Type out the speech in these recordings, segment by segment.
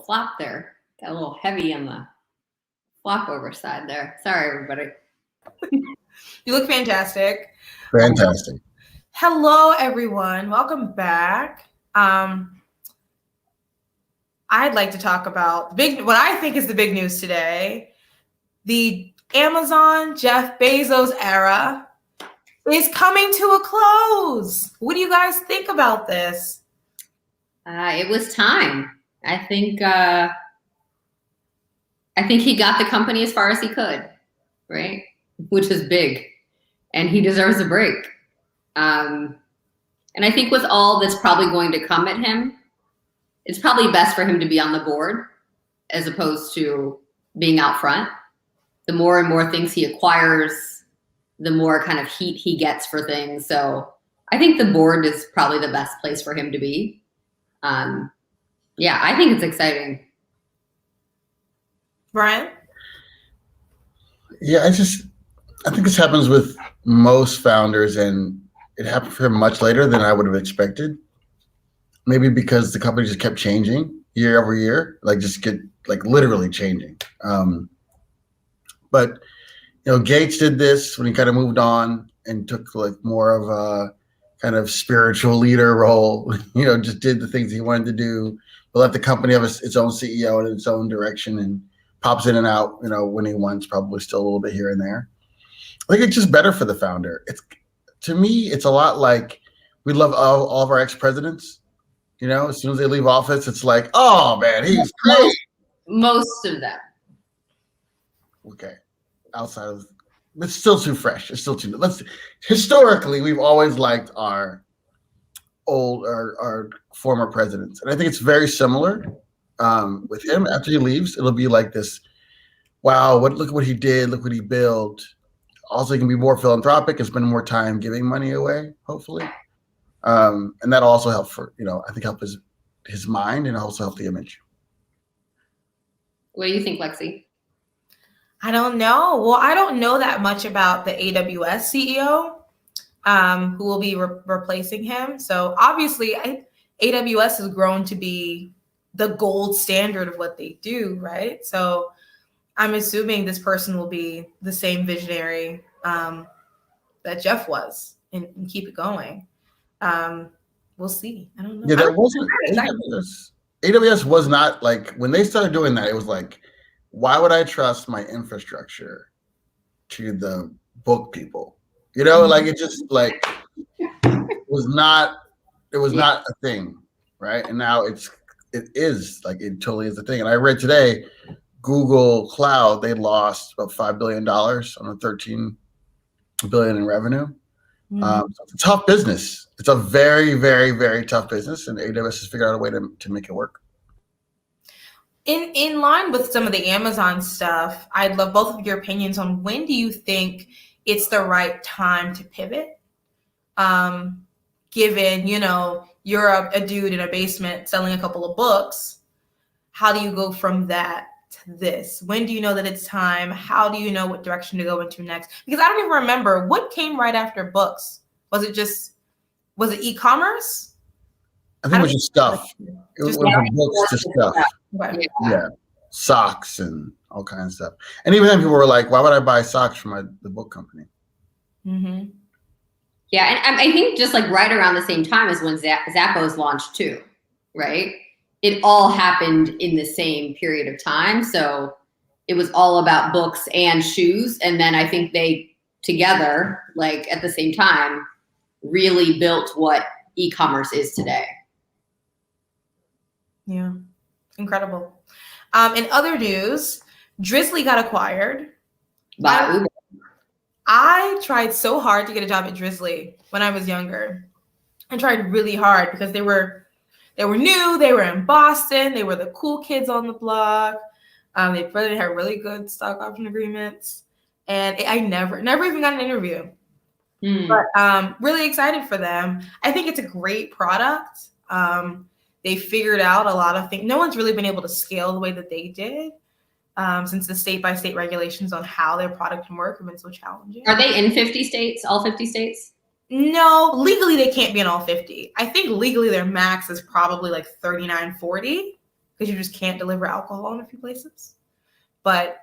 flop there. Got a little heavy on the flop over side there. Sorry, everybody. You look fantastic. Fantastic. Hello, everyone. Welcome back. I'd like to talk about what I think is the big news today. The Amazon Jeff Bezos era is coming to a close. What do you guys think about this? It was time. I think he got the company as far as he could, right? Which is big, and he deserves a break. And I think with all that's probably going to come at him, it's probably best for him to be on the board as opposed to being out front. The more and more things he acquires, the more kind of heat he gets for things. So I think the board is probably the best place for him to be. Yeah, I think it's exciting. Brian? Yeah, I think this happens with most founders, and it happened for him much later than I would have expected. Maybe because the company just kept changing year over year, literally changing. But Gates did this when he kind of moved on and took more of a kind of spiritual leader role. Just did the things he wanted to do. But let the company have its own CEO and its own direction, and pops in and out. When he wants, probably still a little bit here and there. I think it's just better for the founder. To me, it's a lot like we love all of our ex-presidents. As soon as they leave office, it's like, oh man, he's great. Most of them. Okay. Outside of, it's still too fresh. It's still too. Historically, we've always liked our former presidents, and I think it's very similar with him. After he leaves, it'll be like this. Wow, look what he did. Look what he built. Also, he can be more philanthropic and spend more time giving money away, hopefully. And that'll also help help his mind, and also help the image. What do you think, Lexi? I don't know. Well, I don't know that much about the AWS CEO who will be replacing him. So obviously, AWS has grown to be the gold standard of what they do, right? So I'm assuming this person will be the same visionary that Jeff was and keep it going. We'll see. I don't know. Yeah, that wasn't AWS was not when they started doing that, it was like, why would I trust my infrastructure to the book people? It just it was not a thing, right? And now it totally is a thing. And I read today, Google Cloud, they lost about $5 billion on a $13 billion in revenue. So it's a tough business. It's a very, very, very tough business, and AWS has figured out a way to make it work. In line with some of the Amazon stuff, I'd love both of your opinions on when do you think it's the right time to pivot? Given, you're a dude in a basement selling a couple of books, how do you go from that to this? When do you know that it's time? How do you know what direction to go into next? Because I don't even remember what came right after books. Was it e-commerce? I think it was just stuff. It was from books to stuff. Right. Yeah. Socks and all kinds of stuff. And even then people were like, why would I buy socks from the book company? Mm-hmm. Yeah, and I think just right around the same time as when Zappos launched too, right? It all happened in the same period of time. So it was all about books and shoes. And then I think they together, at the same time, really built what e-commerce is today. Yeah, incredible. In other news, Drizzly got acquired. By Uber. I tried so hard to get a job at Drizzly when I was younger. I tried really hard because they were new. They were in Boston. They were the cool kids on the block. They probably had really good stock option agreements, and I never even got an interview. But really excited for them. I think it's a great product. They figured out a lot of things. No one's really been able to scale the way that they did since the state-by-state regulations on how their product can work have been so challenging. Are they in 50 states, all 50 states? No, legally they can't be in all 50. I think legally their max is probably 39, 40. because you just can't deliver alcohol in a few places. But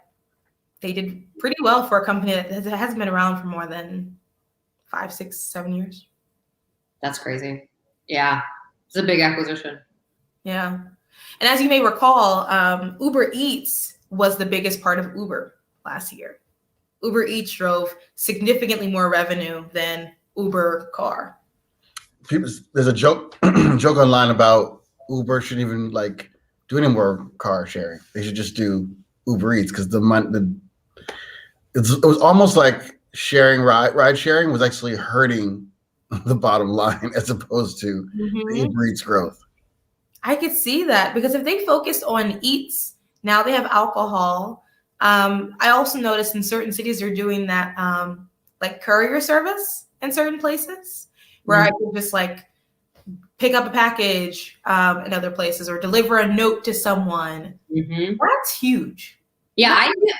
they did pretty well for a company that hasn't been around for more than 5, 6, 7 years. That's crazy. Yeah, it's a big acquisition. Yeah. And as you may recall, Uber Eats was the biggest part of Uber last year. Uber Eats drove significantly more revenue than Uber car. There's a joke online about Uber shouldn't even like do any more car sharing. They should just do Uber Eats because it was almost like ride sharing was actually hurting the bottom line as opposed to the Uber Eats growth. I could see that because if they focused on eats, now they have alcohol. I also noticed in certain cities they're doing that like courier service in certain places where I could just like pick up a package in other places or deliver a note to someone. That's huge. Yeah,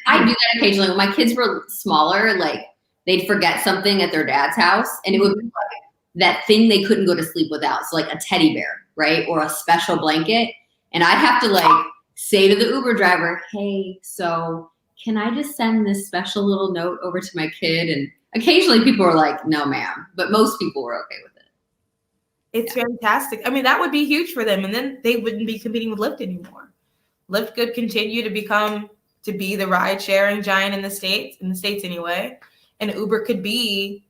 I do that occasionally. When my kids were smaller, like they'd forget something at their dad's house and it would be like that thing they couldn't go to sleep without. So like a teddy bear, right? Or a special blanket. And I'd have to like say to the Uber driver, hey, so can I just send this special little note over to my kid? And occasionally people were like, no, ma'am. But most people were okay with it. It's fantastic. I mean, that would be huge for them. And then they wouldn't be competing with Lyft anymore. Lyft could continue to be the ride sharing giant in the States anyway. And Uber could be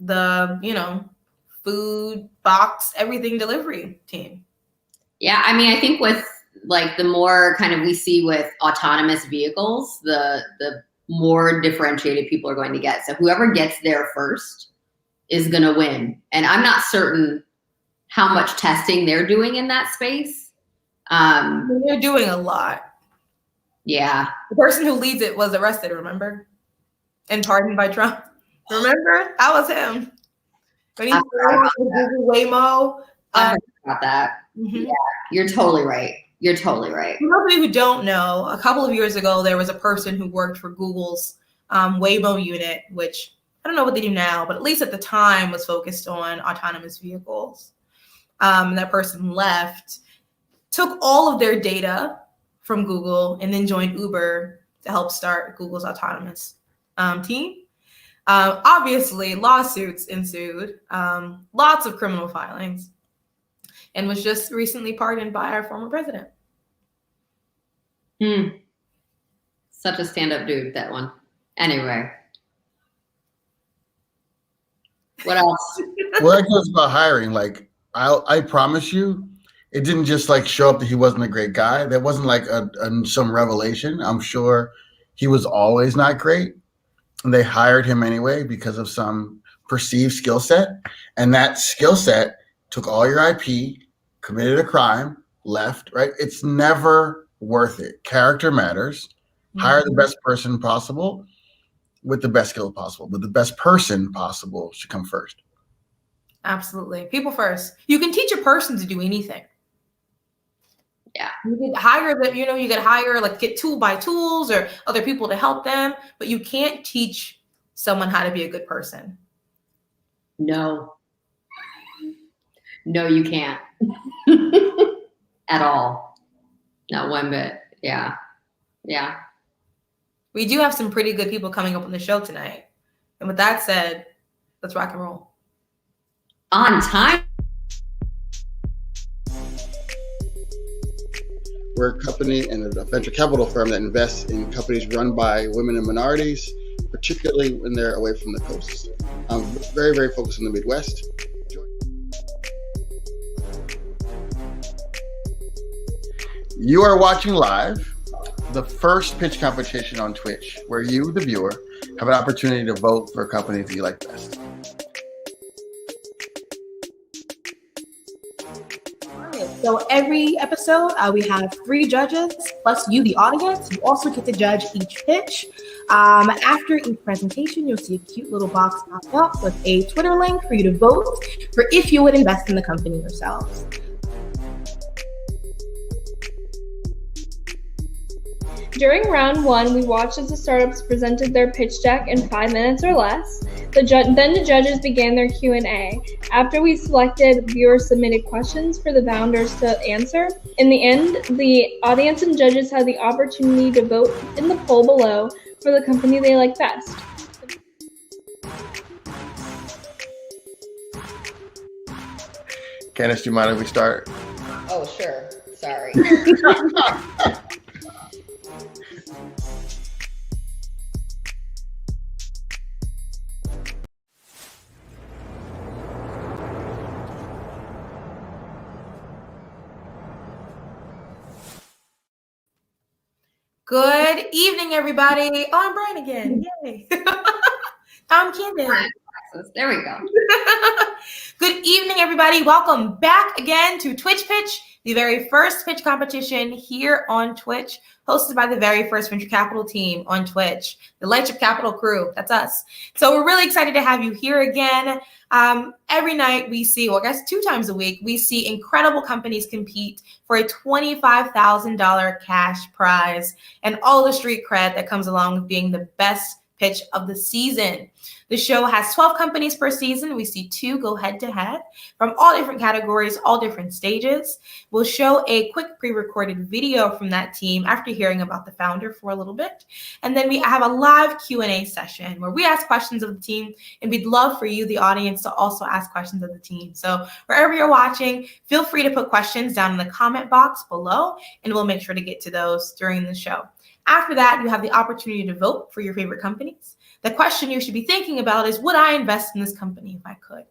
the, food, box, everything delivery team. Yeah, I mean, I think with like the more kind of we see with autonomous vehicles, the more differentiated people are going to get. So whoever gets there first is going to win. And I'm not certain how much testing they're doing in that space. They're doing a lot. Yeah. The person who leads it was arrested, remember? And pardoned by Trump. Remember? That was him. When he Waymo. I heard about that. Yeah, you're totally right. For those of you who don't know, a couple of years ago, there was a person who worked for Google's Waymo unit, which I don't know what they do now, but at least at the time was focused on autonomous vehicles. And that person left, took all of their data from Google, and then joined Uber to help start Google's autonomous team. Obviously, lawsuits ensued, lots of criminal filings, and was just recently pardoned by our former president. Such a stand-up dude, that one. Anyway. What else? Well, that goes about hiring. Like, I promise you, it didn't just like show up that he wasn't a great guy. That wasn't like some revelation. I'm sure he was always not great. And they hired him anyway because of some perceived skill set. And that skill set took all your IP, committed a crime, left, right? It's never worth it. Character matters. Hire the best person possible with the best skill possible. But the best person possible should come first. Absolutely. People first. You can teach a person to do anything. Yeah. You could hire them, you could hire, like get tools or other people to help them, but you can't teach someone how to be a good person. No, you can't. At all. Not one bit. Yeah. We do have some pretty good people coming up on the show tonight. And with that said, let's rock and roll. On time. We're a company and a venture capital firm that invests in companies run by women and minorities, particularly when they're away from the coast. I'm very, very focused on the Midwest. You are watching live the first pitch competition on Twitch, where you, the viewer, have an opportunity to vote for companies that you like best. So every episode, we have 3 judges, plus you, the audience. You also get to judge each pitch. After each presentation, you'll see a cute little box pop up with a Twitter link for you to vote for if you would invest in the company yourselves. During round 1, we watched as the startups presented their pitch deck in 5 minutes or less. Then the judges began their Q&A. After we selected viewer-submitted questions for the founders to answer, in the end, the audience and judges had the opportunity to vote in the poll below for the company they liked best. Candace, do you mind if we start? Oh, sure. Sorry. Good evening, everybody. Oh, I'm Brian again. Yay. I'm Candace. There we go. Good evening, everybody. Welcome back again to Twitch Pitch, the very first pitch competition here on Twitch, hosted by the very first venture capital team on Twitch, the Lightship Capital crew. That's us. So we're really excited to have you here again. Every night we see, well, I guess 2 times a week, we see incredible companies compete for a $25,000 cash prize and all the street cred that comes along with being the best pitch of the season. The show has 12 companies per season. We see 2 go head-to-head from all different categories, all different stages. We'll show a quick pre-recorded video from that team after hearing about the founder for a little bit. And then we have a live Q&A session where we ask questions of the team, and we'd love for you, the audience, to also ask questions of the team. So wherever you're watching, feel free to put questions down in the comment box below, and we'll make sure to get to those during the show. After that, you have the opportunity to vote for your favorite companies. The question you should be thinking about is, would I invest in this company if I could?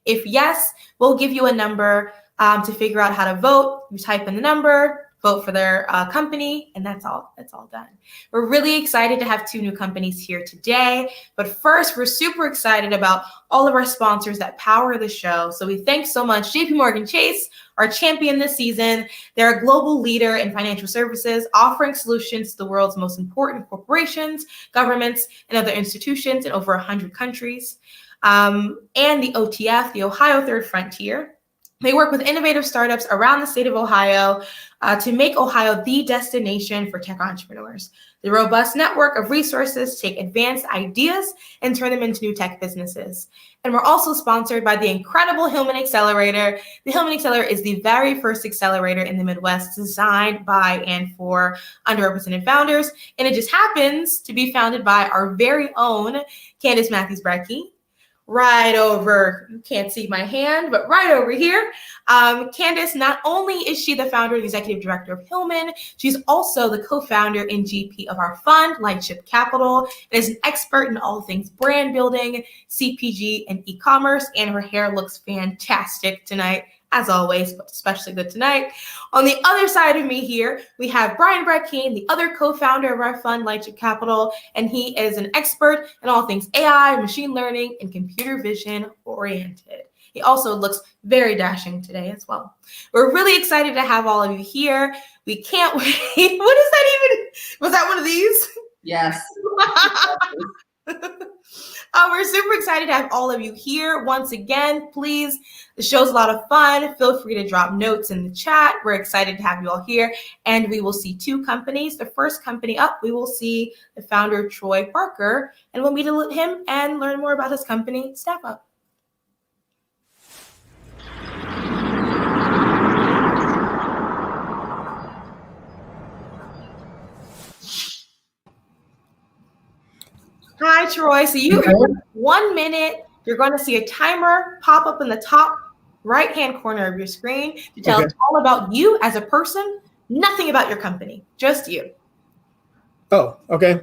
If yes, we'll give you a number to figure out how to vote. You type in the number, vote for their company, and that's all done. We're really excited to have 2 new companies here today. But first, we're super excited about all of our sponsors that power the show. So we thank so much JPMorgan Chase, our champion this season. They're a global leader in financial services, offering solutions to the world's most important corporations, governments, and other institutions in over 100 countries. And the OTF, the Ohio Third Frontier. They work with innovative startups around the state of Ohio to make Ohio the destination for tech entrepreneurs. The robust network of resources take advanced ideas and turn them into new tech businesses. And we're also sponsored by the incredible Hillman Accelerator. The Hillman Accelerator is the very first accelerator in the Midwest designed by and for underrepresented founders. And it just happens to be founded by our very own Candace Matthews-Bradkey. Right over, you can't see my hand, but right over here. Candace, not only is she the founder and executive director of Hillman, she's also the co-founder and GP of our fund, Lightship Capital, and is an expert in all things brand building, CPG, and e-commerce, and her hair looks fantastic tonight, as always, but especially good tonight. On the other side of me here, we have Brian Bradkeen, the other co-founder of our fund, Lightship Capital, and he is an expert in all things AI, machine learning, and computer vision oriented. He also looks very dashing today as well. We're really excited to have all of you here. We can't wait. What is that even? Was that one of these? Yes. We're super excited to have all of you here. Once again, please, the show's a lot of fun. Feel free to drop notes in the chat. We're excited to have you all here. And we will see 2 companies. The first company up, we will see the founder, Troy Parker, and we'll meet him and learn more about his company, StaffUp. Hi, Troy. So you have 1 minute. You're going to see a timer pop up in the top right-hand corner of your screen to tell us all about you as a person, nothing about your company, just you. Oh, okay.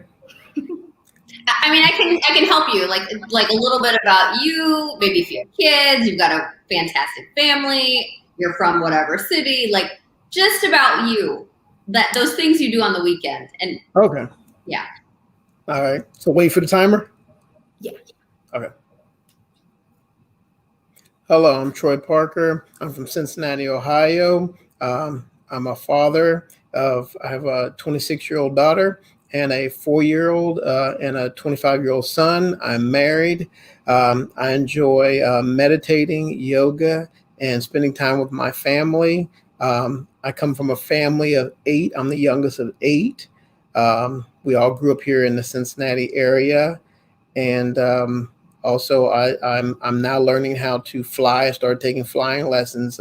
I mean, I can help you, like a little bit about you. Maybe if you have kids, you've got a fantastic family, you're from whatever city, like just about you. Those things you do on the weekend. And okay. Yeah. All right. So wait for the timer? Yeah. Okay. Hello, I'm Troy Parker. I'm from Cincinnati, Ohio. I'm a father of, I have a 26-year-old daughter and a 4-year-old and a 25-year-old son. I'm married. I enjoy meditating, yoga, and spending time with my family. I come from a family of 8. I'm the youngest of 8. We all grew up here in the Cincinnati area, and also I'm now learning how to fly. I started taking flying lessons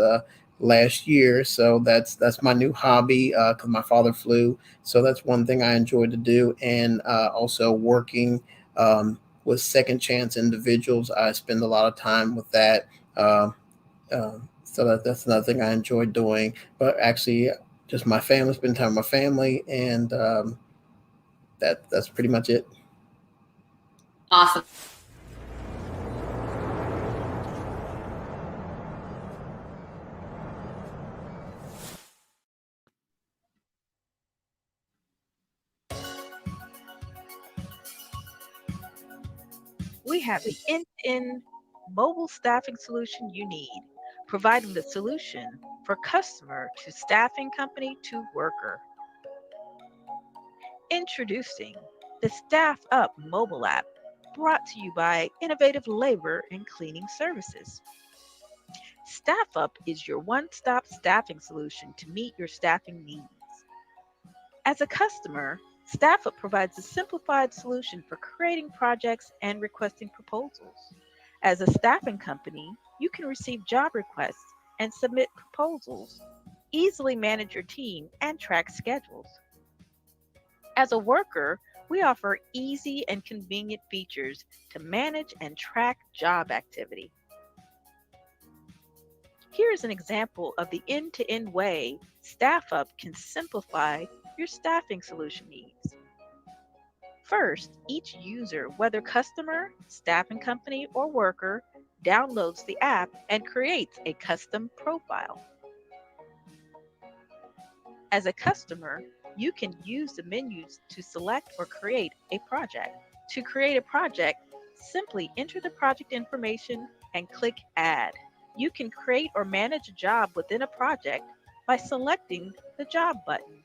last year, so that's my new hobby because my father flew. So that's one thing I enjoy to do, and also working with second chance individuals. I spend a lot of time with that. So that's another thing I enjoy doing. But actually, just my family, spend time with my family, and that's pretty much it. Awesome. We have the end-to-end mobile staffing solution you need, providing the solution for customer to staffing company to worker. Introducing the StaffUp mobile app, brought to you by Innovative Labor and Cleaning Services. StaffUp is your one-stop staffing solution to meet your staffing needs. As a customer, StaffUp provides a simplified solution for creating projects and requesting proposals. As a staffing company, you can receive job requests and submit proposals, easily manage your team, and track schedules. As a worker, we offer easy and convenient features to manage and track job activity. Here is an example of the end-to-end way StaffUp can simplify your staffing solution needs. First, each user, whether customer, staffing company, or worker, downloads the app and creates a custom profile. As a customer, you can use the menus to select or create a project. To create a project, simply enter the project information and click Add. You can create or manage a job within a project by selecting the Job button.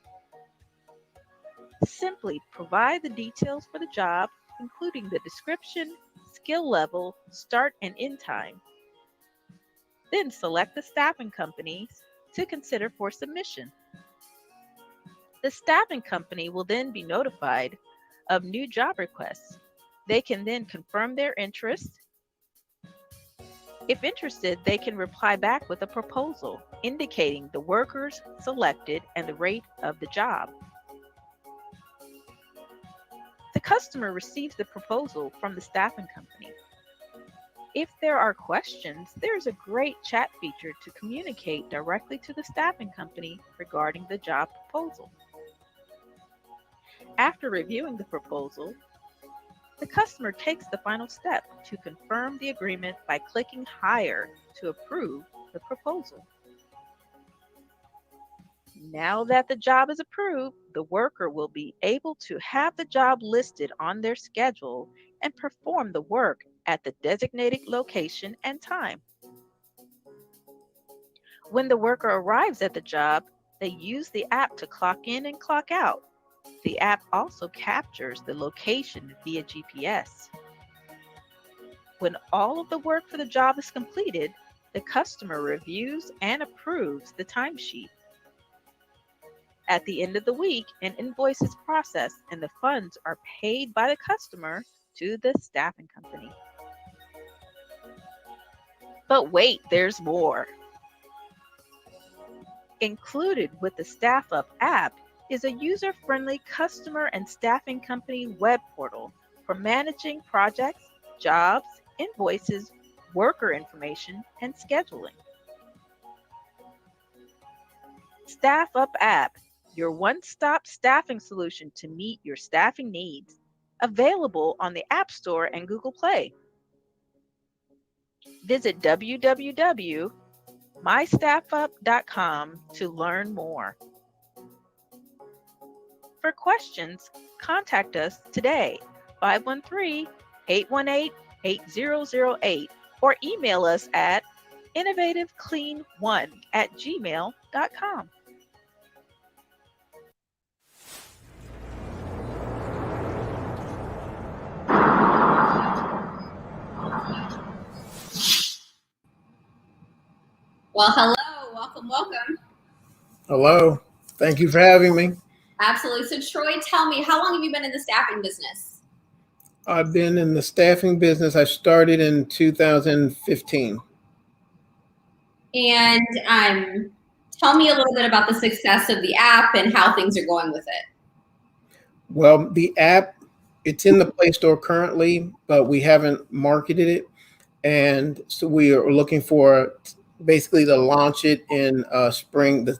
Simply provide the details for the job, including the description, skill level, start and end time. Then select the staffing companies to consider for submission. The staffing company will then be notified of new job requests. They can then confirm their interest. If interested, they can reply back with a proposal indicating the workers selected and the rate of the job. The customer receives the proposal from the staffing company. If there are questions, there's a great chat feature to communicate directly to the staffing company regarding the job proposal. After reviewing the proposal, the customer takes the final step to confirm the agreement by clicking Hire to approve the proposal. Now that the job is approved, the worker will be able to have the job listed on their schedule and perform the work at the designated location and time. When the worker arrives at the job, they use the app to clock in and clock out. The app also captures the location via GPS. When all of the work for the job is completed, the customer reviews and approves the timesheet. At the end of the week, an invoice is processed and the funds are paid by the customer to the staffing company. But wait, there's more. Included with the StaffUp app is a user-friendly customer and staffing company web portal for managing projects, jobs, invoices, worker information, and scheduling. StaffUp app, your one-stop staffing solution to meet your staffing needs, available on the App Store and Google Play. Visit www.mystaffup.com to learn more. For questions, contact us today, 513-818-8008, or email us at innovativeclean1@gmail.com. Well, hello, welcome. Hello. Thank you for having me. Absolutely. So Troy, tell me, how long have you been in the staffing business? I've been in the staffing business. I started in 2015. And tell me a little bit about the success of the app and how things are going with it. Well, the app, it's in the Play Store currently, but we haven't marketed it. And so we are looking for basically to launch it in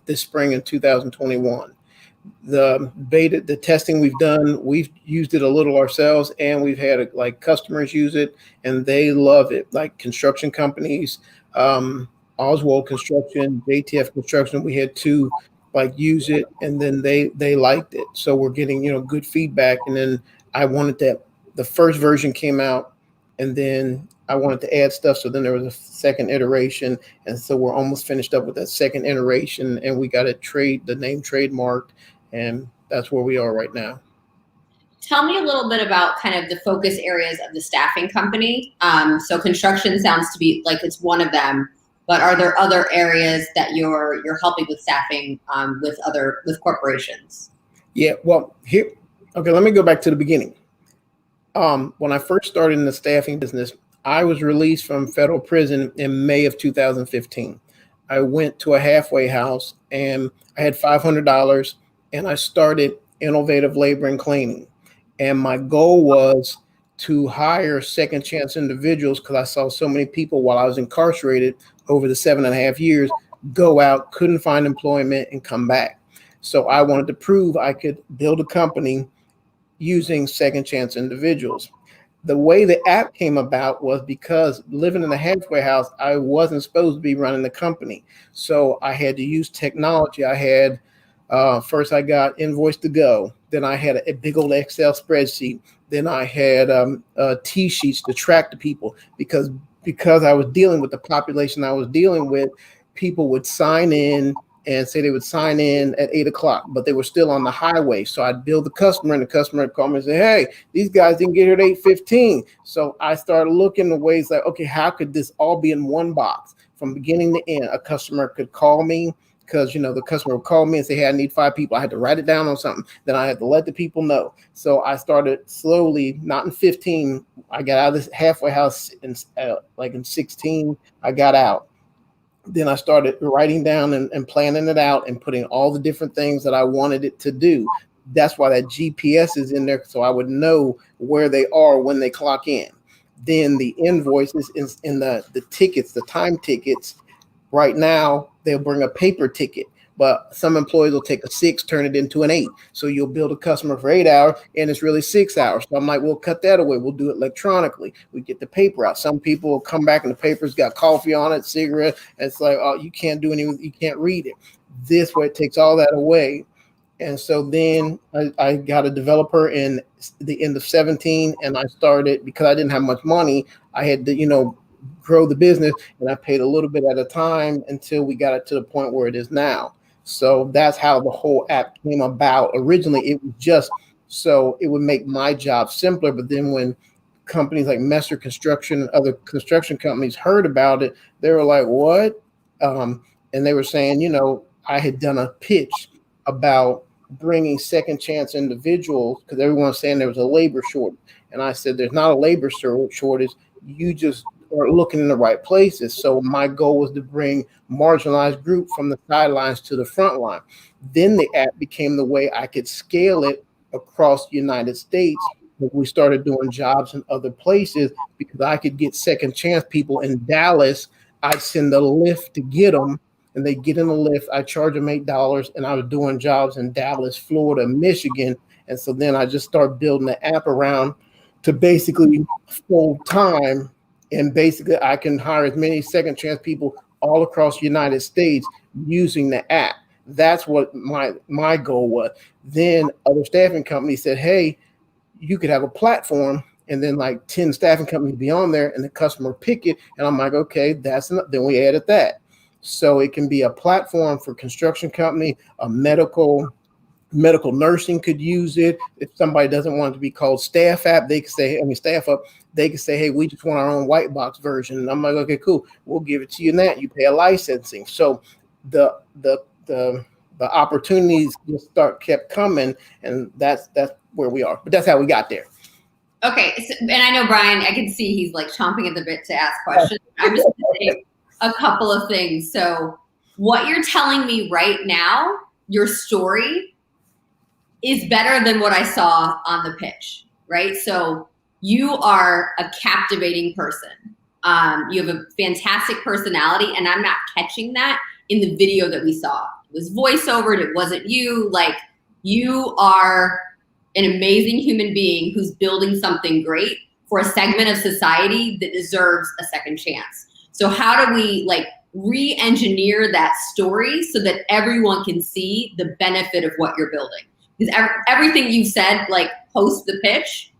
this spring in 2021. The testing we've done, we've used it a little ourselves, and we've had like customers use it, and they love it. Like construction companies, Oswald Construction, JTF Construction, we had two like use it, and then they liked it. So we're getting good feedback. And then I wanted that the first version came out, and then I wanted to add stuff. So then there was a second iteration, and so we're almost finished up with that second iteration, and we got the name trademarked, and that's where we are right now. Tell me a little bit about kind of the focus areas of the staffing company. So construction sounds to be like it's one of them, but are there other areas that you're helping with staffing with corporations? Yeah, well, okay, let me go back to the beginning. When I first started in the staffing business, I was released from federal prison in May of 2015. I went to a halfway house and I had $500, and I started innovative labor and cleaning. And my goal was to hire second chance individuals, because I saw so many people while I was incarcerated over the 7.5 years go out, couldn't find employment, and come back. So I wanted to prove I could build a company using second chance individuals. The way the app came about was because living in a halfway house, I wasn't supposed to be running the company. So I had to use technology. I had, first I got Invoice to Go. Then I had a big old Excel spreadsheet. Then I had T-sheets to track the people, because I was dealing with the population I was dealing with. People would sign in and say they would sign in at 8 o'clock, but they were still on the highway. So I'd bill the customer, and the customer would call me and say, hey, these guys didn't get here at 8:15. So I started looking at ways like, okay, how could this all be in one box from beginning to end? A customer could call me, because the customer would call me and say, hey, I need 5 people. I had to write it down on something. Then I had to let the people know. So I started slowly, not in 15. I got out of this halfway house in 16. I got out. Then I started writing down and planning it out and putting all the different things that I wanted it to do. That's why that GPS is in there, so I would know where they are when they clock in. Then the invoices in the tickets, the time tickets. Right now, they'll bring a paper ticket, but some employees will take a 6, turn it into an 8. So you'll build a customer for 8 hours, and it's really 6 hours. So I'm like, we'll cut that away. We'll do it electronically. We get the paper out. Some people will come back and the paper's got coffee on it, cigarette. And it's like, oh, you can't do anything. You can't read it. This way, it takes all that away. And so then I got a developer in the end of 17, and I started, because I didn't have much money, I had to, grow the business, and I paid a little bit at a time until we got it to the point where it is now. So that's how the whole app came about. Originally, it was just so it would make my job simpler. But then when companies like Messer Construction and other construction companies heard about it, they were like, what? And they were saying, I had done a pitch about bringing second chance individuals, because everyone was saying there was a labor shortage. And I said, there's not a labor shortage. You just are looking in the right places. So my goal was to bring marginalized group from the sidelines to the front line. Then the app became the way I could scale it across the United States. We started doing jobs in other places, because I could get second chance people in Dallas. I'd send a lift to get them, and they get in the lift. I charge them $8, and I was doing jobs in Dallas, Florida, Michigan. And so then I just started building the app around to basically full time. And basically, I can hire as many second chance people all across the United States using the app. That's what my goal was. Then other staffing companies said, hey, you could have a platform, and then like 10 staffing companies be on there, and the customer pick it. And I'm like, okay, that's enough. Then we added that. So it can be a platform for construction company, a medical nursing could use it. If somebody doesn't want it to be called StaffUp, they could say, StaffUp, they could say, hey, we just want our own white box version. And I'm like, okay, cool. We'll give it to you in that. You pay a licensing. So the the opportunities just kept coming, and that's where we are. But that's how we got there. Okay, so, and I know Brian, I can see he's like chomping at the bit to ask questions. I'm just going to say a couple of things. So what you're telling me right now, your story is better than what I saw on the pitch, right? So you are a captivating person. You have a fantastic personality, and I'm not catching that in the video that we saw. It was voiceovered, it wasn't you. Like, you are an amazing human being who's building something great for a segment of society that deserves a second chance. So how do we like re-engineer that story so that everyone can see the benefit of what you're building? Because everything you said, like post the pitch,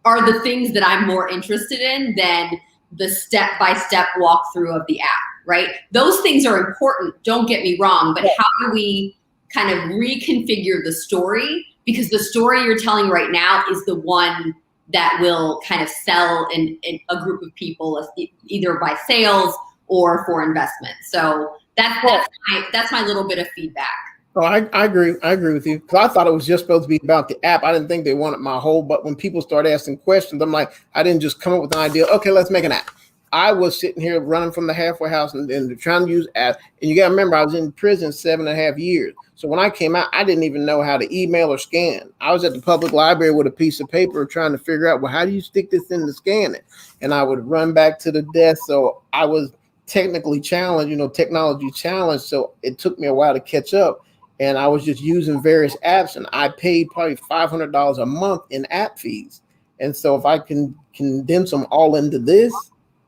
are the things that I'm more interested in than the step-by-step walkthrough of the app, right? Those things are important, don't get me wrong, but how do we kind of reconfigure the story? Because the story you're telling right now is the one that will kind of sell in a group of people, either by sales or for investment. So that's my little bit of feedback. Oh, I agree. I agree with you, because I thought it was just supposed to be about the app. I didn't think they wanted my whole. But when people start asking questions, I'm like, I didn't just come up with an idea. Okay, let's make an app. I was sitting here running from the halfway house and trying to use apps. And you got to remember, I was in prison 7.5 years. So when I came out, I didn't even know how to email or scan. I was at the public library with a piece of paper trying to figure out, well, how do you stick this in to scan it? And I would run back to the desk. So I was technically challenged, technology challenged. So it took me a while to catch up. And I was just using various apps, and I paid probably $500 a month in app fees. And so if I can condense them all into this,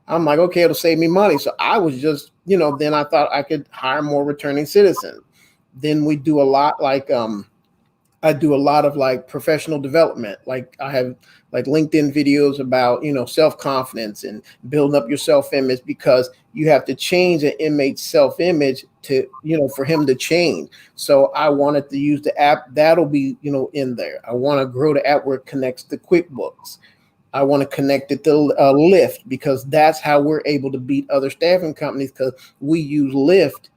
I'm like, okay, it'll save me money. So I was just, then I thought I could hire more returning citizens. Then we do a lot like, I do a lot of like professional development. Like I have like LinkedIn videos about, self-confidence and building up your self-image, because you have to change an inmate's self-image to, for him to change. So I wanted to use the app that'll be, in there. I want to grow the app where it connects to QuickBooks. I want to connect it to Lyft, because that's how we're able to beat other staffing companies, because we use Lyft.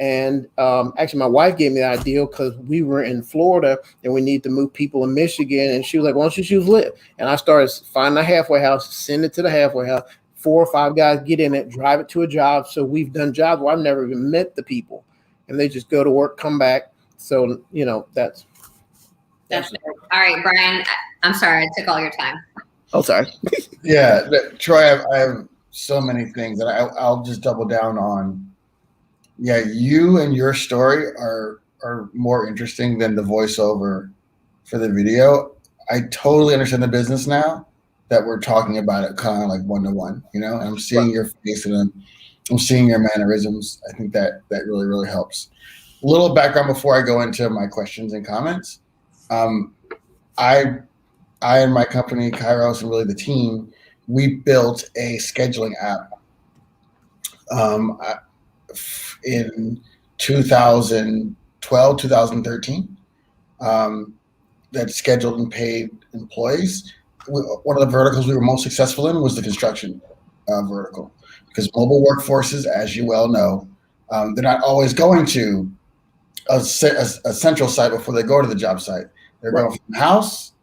And actually, my wife gave me the idea because we were in Florida and we need to move people in Michigan. And she was like, why don't you choose Lyft? And I started finding a halfway house, send it to the halfway house. 4 or 5 guys get in it, drive it to a job. So we've done jobs where I've never even met the people. And they just go to work, come back. So, that's it. All right, Brian, I'm sorry. I took all your time. Oh, sorry. Yeah, Troy, I have so many things that I'll just double down on. Yeah, you and your story are more interesting than the voiceover for the video. I totally understand the business now that we're talking about it kind of like one-to-one, and I'm seeing your face and I'm seeing your mannerisms. I think that really, really helps. A little background before I go into my questions and comments. I and my company, Kairos, and really the team, we built a scheduling app in 2012, 2013 that scheduled and paid employees. One of the verticals we were most successful in was the construction vertical, because mobile workforces, as you well know, they're not always going to a central site before they go to the job site. They're going from the house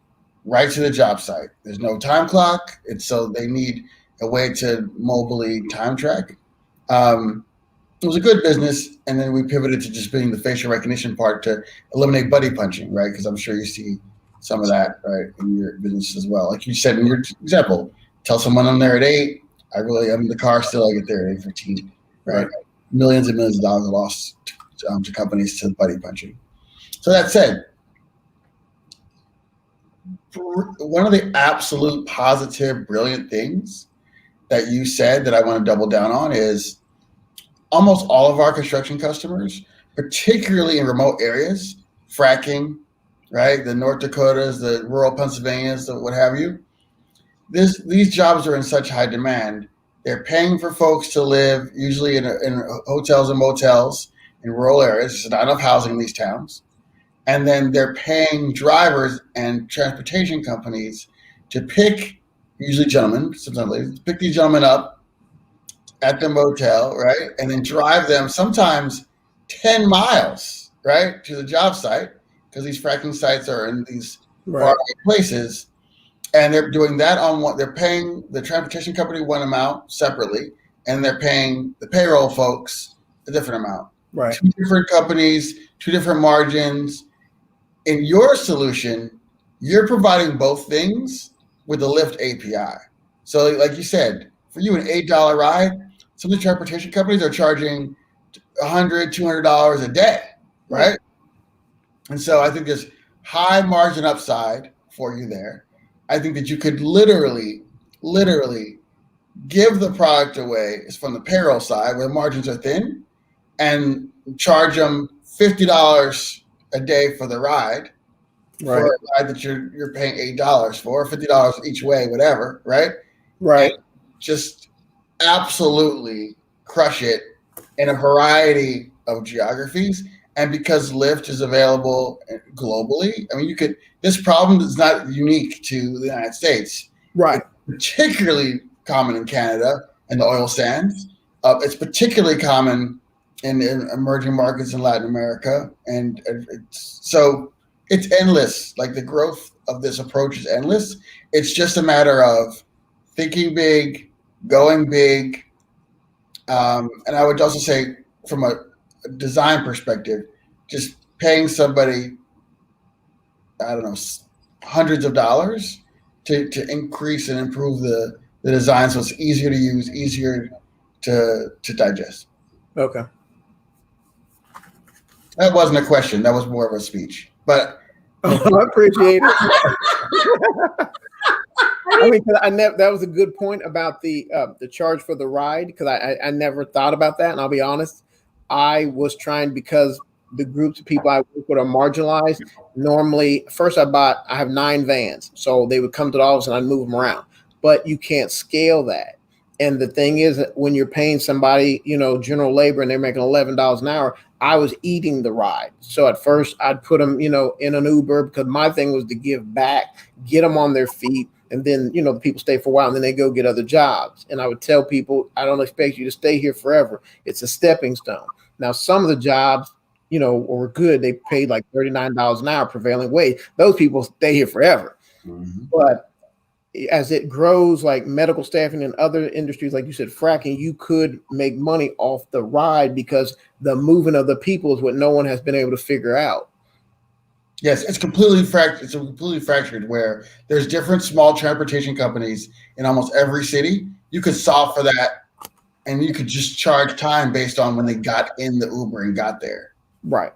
right to the job site. There's no time clock, and so they need a way to mobily time track. It was a good business, and then we pivoted to just being the facial recognition part to eliminate buddy punching, right? Because I'm sure you see some of that, right, in your business as well. Like you said in your example, tell someone I'm there at 8. I'm in the car still. I get there at 8:15, right? Millions and millions of dollars are lost to companies to buddy punching. So that said, one of the absolute positive, brilliant things that you said that I want to double down on is almost all of our construction customers, particularly in remote areas, fracking, right? The North Dakotas, the rural Pennsylvanias, the what have you. These jobs are in such high demand. They're paying for folks to live, usually in hotels and motels in rural areas. There's not enough housing in these towns. And then they're paying drivers and transportation companies to pick, usually gentlemen, sometimes ladies, pick these gentlemen up at the motel, right? And then drive them sometimes 10 miles, right, to the job site, because these fracking sites are in these Right. far away places, and they're doing that on what they're paying the transportation company one amount separately, and they're paying the payroll folks a different amount. Right. Two different companies, two different margins. In your solution, you're providing both things with the Lyft API. So, like you said, for you, an $8 ride, some of the transportation companies are charging $100, $200 a day, right? And so I think there's high margin upside for you there. I think that you could literally give the product away from the payroll side where margins are thin and charge them $50 a day for the ride, Right. for a ride that you're paying $8 for, $50 each way, whatever, right? Right. And just absolutely crush it in a variety of geographies. And because Lyft is available globally, I mean, this problem is not unique to the United States. Right. It's particularly common in Canada and the oil sands. It's particularly common in emerging markets in Latin America. And so it's endless. Like, the growth of this approach is endless. It's just a matter of thinking big, going big. And I would also say, from a design perspective, just paying somebody, I don't know, hundreds of dollars to increase and improve the design so it's easier to use, easier to digest. Okay. That wasn't a question. That was more of a speech. But I appreciate it. I mean, 'cause that was a good point about the charge for the ride, because I never thought about that. And I'll be honest, I was trying, because the groups of people I work with are marginalized. Normally, first I have 9 vans, so they would come to the office and I'd move them around. But you can't scale that. And the thing is that when you're paying somebody, general labor, and they're making $11 an hour, I was eating the ride. So at first I'd put them, in an Uber, because my thing was to give back, get them on their feet. And then, the people stay for a while and then they go get other jobs. And I would tell people, I don't expect you to stay here forever. It's a stepping stone. Now, some of the jobs, were good. They paid like $39 an hour prevailing wage. Those people stay here forever. Mm-hmm. But as it grows, like medical staffing and other industries, like you said, fracking, you could make money off the ride, because the movement of the people is what no one has been able to figure out. Yes, it's completely fractured. It's completely fractured, where there's different small transportation companies in almost every city. You could solve for that, and you could just charge time based on when they got in the Uber and got there. Right.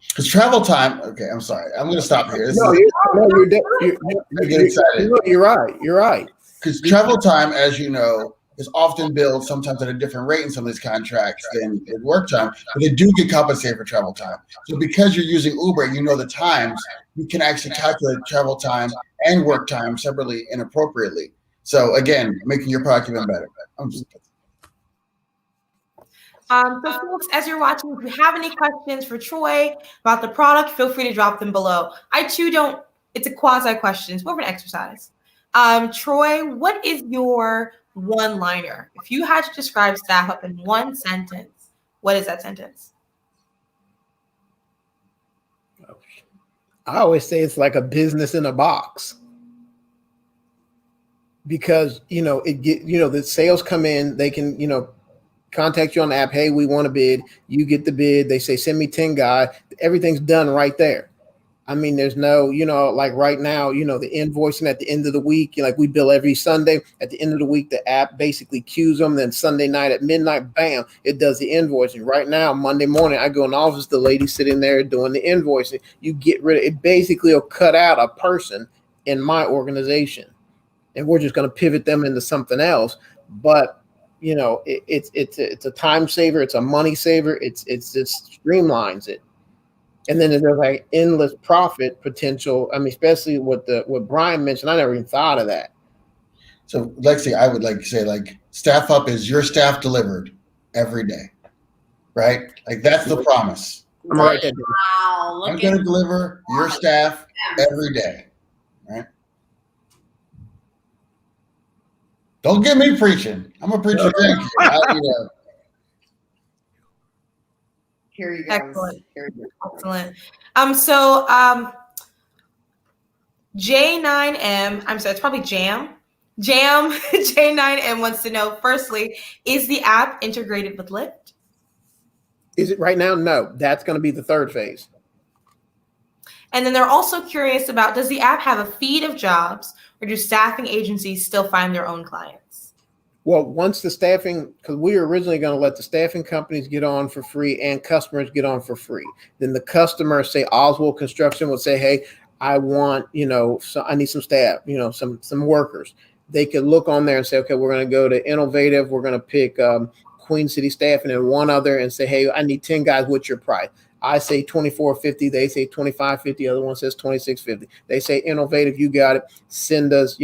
Because travel time. Okay, I'm sorry. I'm going to stop here. You're getting excited. You're right. You're right. Because travel time, as you know, is often billed sometimes at a different rate in some of these contracts than in work time, but they do get compensated for travel time. So because you're using Uber, the times, you can actually calculate travel time and work time separately and appropriately. So again, making your product even better. So folks, as you're watching, if you have any questions for Troy about the product, feel free to drop them below. I too don't, it's a quasi question, it's more of an exercise. Troy, what is your one-liner? If you had to describe StaffUp in one sentence, what is that sentence? I always say it's like a business in a box. Because, the sales come in, they can, contact you on the app. Hey, we want a bid. You get the bid. They say, send me 10 guys. Everything's done right there. I mean, there's no, like right now, the invoicing at the end of the week, like we bill every Sunday. At the end of the week, the app basically queues them. Then Sunday night at midnight, bam, it does the invoicing. Right now, Monday morning, I go in the office, the lady sitting there doing the invoicing. You get rid of it. Basically, will cut out a person in my organization. And we're just going to pivot them into something else. But it's a time saver, it's a money saver, it just streamlines it. And then there's like endless profit potential. I mean, especially what Brian mentioned, I never even thought of that. So Lexi, I would like to say, like, StaffUp is your staff delivered every day, right? Like, that's the promise. I'm right there. Wow, I'm going to deliver your staff every day, right? Don't get me preaching. I'm a preacher. Thank you. Here you go. Excellent. Here you go. Excellent. J9M, I'm sorry, it's probably Jam. J9M wants to know, firstly, is the app integrated with Lyft? Is it right now? No, that's going to be the third phase. And then they're also curious about, does the app have a feed of jobs, or do staffing agencies still find their own clients? Well, once the staffing, because we were originally going to let the staffing companies get on for free and customers get on for free. Then the customer, say Oswald Construction, would say, hey, I want, so I need some staff, some workers. They could look on there and say, okay, we're going to go to Innovative. We're going to pick Queen City Staffing and one other and say, hey, I need 10 guys. What's your price? I say $24.50. They say $25.50. Other one says $26.50. They say Innovative, you got it. Send us,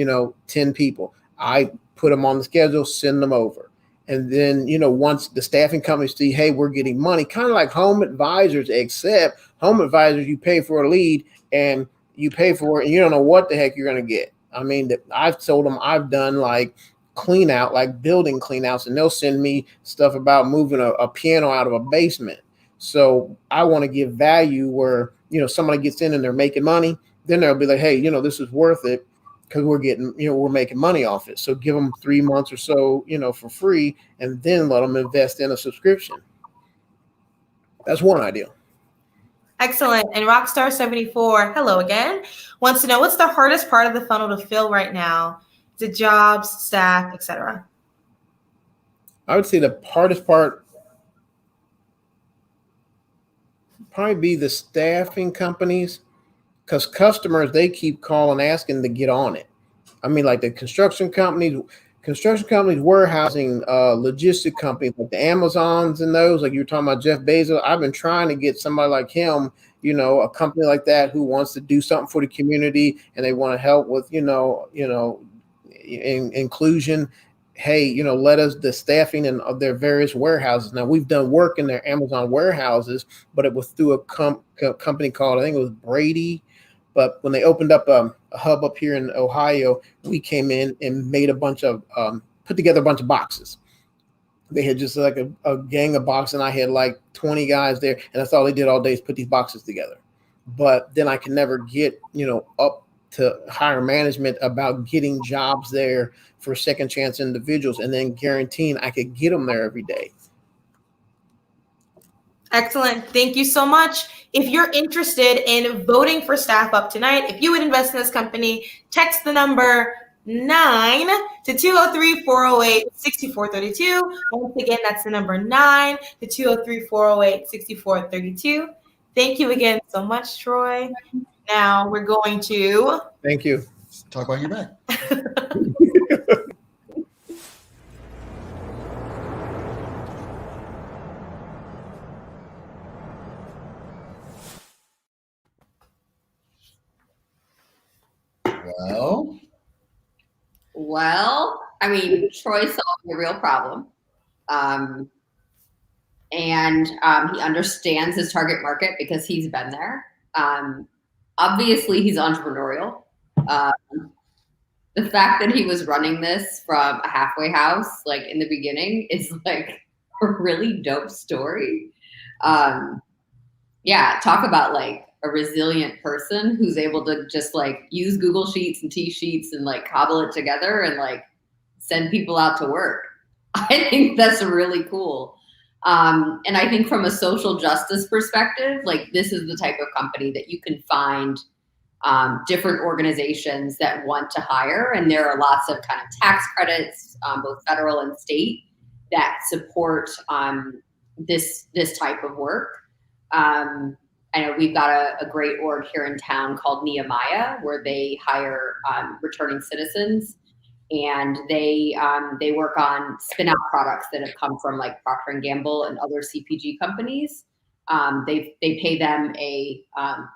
10 people. I put them on the schedule, send them over. And then, once the staffing companies see, hey, we're getting money, kind of like Home Advisors, except Home Advisors, you pay for a lead and you pay for it and you don't know what the heck you're going to get. I mean, I've told them I've done like clean out, like building clean outs, and they'll send me stuff about moving a piano out of a basement. So I want to give value where, somebody gets in and they're making money. Then they'll be like, hey, this is worth it because we're getting, we're making money off it. So give them 3 months or so, for free, and then let them invest in a subscription. That's one idea. Excellent. And Rockstar74, hello again, wants to know, what's the hardest part of the funnel to fill right now? Is it jobs, staff, etc.? I would say the hardest part probably be the staffing companies, because customers, they keep calling, asking to get on it. I mean, like the construction companies, warehousing, logistic companies like the Amazons and those, like you were talking about Jeff Bezos. I've been trying to get somebody like him, a company like that who wants to do something for the community and they want to help with, inclusion. Hey, let us the staffing in of their various warehouses. Now we've done work in their Amazon warehouses, but it was through a company called, I think it was Brady. But when they opened up a hub up here in Ohio, we came in and made put together a bunch of boxes. They had just like a gang of boxes, and I had like 20 guys there, and that's all they did all day is put these boxes together. But then I could never get, up to higher management about getting jobs there for second chance individuals and then guaranteeing I could get them there every day. Excellent. Thank you so much. If you're interested in voting for StaffUp tonight, if you would invest in this company, text the number 9 to 203-408-6432. Once again, that's the number 9 to 203-408-6432. Thank you again so much, Troy. Now we're going to... Thank you. Talk about your back. Well, I mean, Troy solved a real problem. And he understands his target market because he's been there. Obviously, he's entrepreneurial. The fact that he was running this from a halfway house, like in the beginning, is like a really dope story. Yeah, talk about like a resilient person who's able to just like use Google Sheets and T-Sheets and like cobble it together and like send people out to work. I think that's really cool. And I think from a social justice perspective, like this is the type of company that you can find different organizations that want to hire. And there are lots of kind of tax credits, both federal and state, that support this type of work. I know we've got a great org here in town called Nehemiah, where they hire returning citizens, and they work on spin-out products that have come from like Procter & Gamble and other CPG companies. They pay them a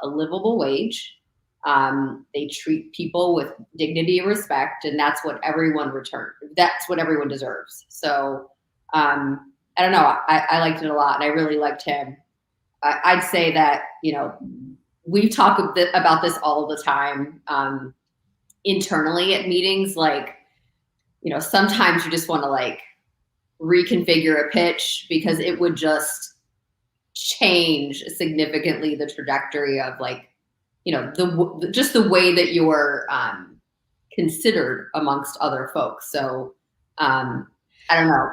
livable wage. They treat people with dignity and respect, and that's what everyone deserves. So I don't know. I liked it a lot, and I really liked him. I'd say that, we talk about this all the time internally at meetings. Like, sometimes you just want to like reconfigure a pitch because it would just change significantly the trajectory of like, you know, just the way that you're considered amongst other folks. So I don't know,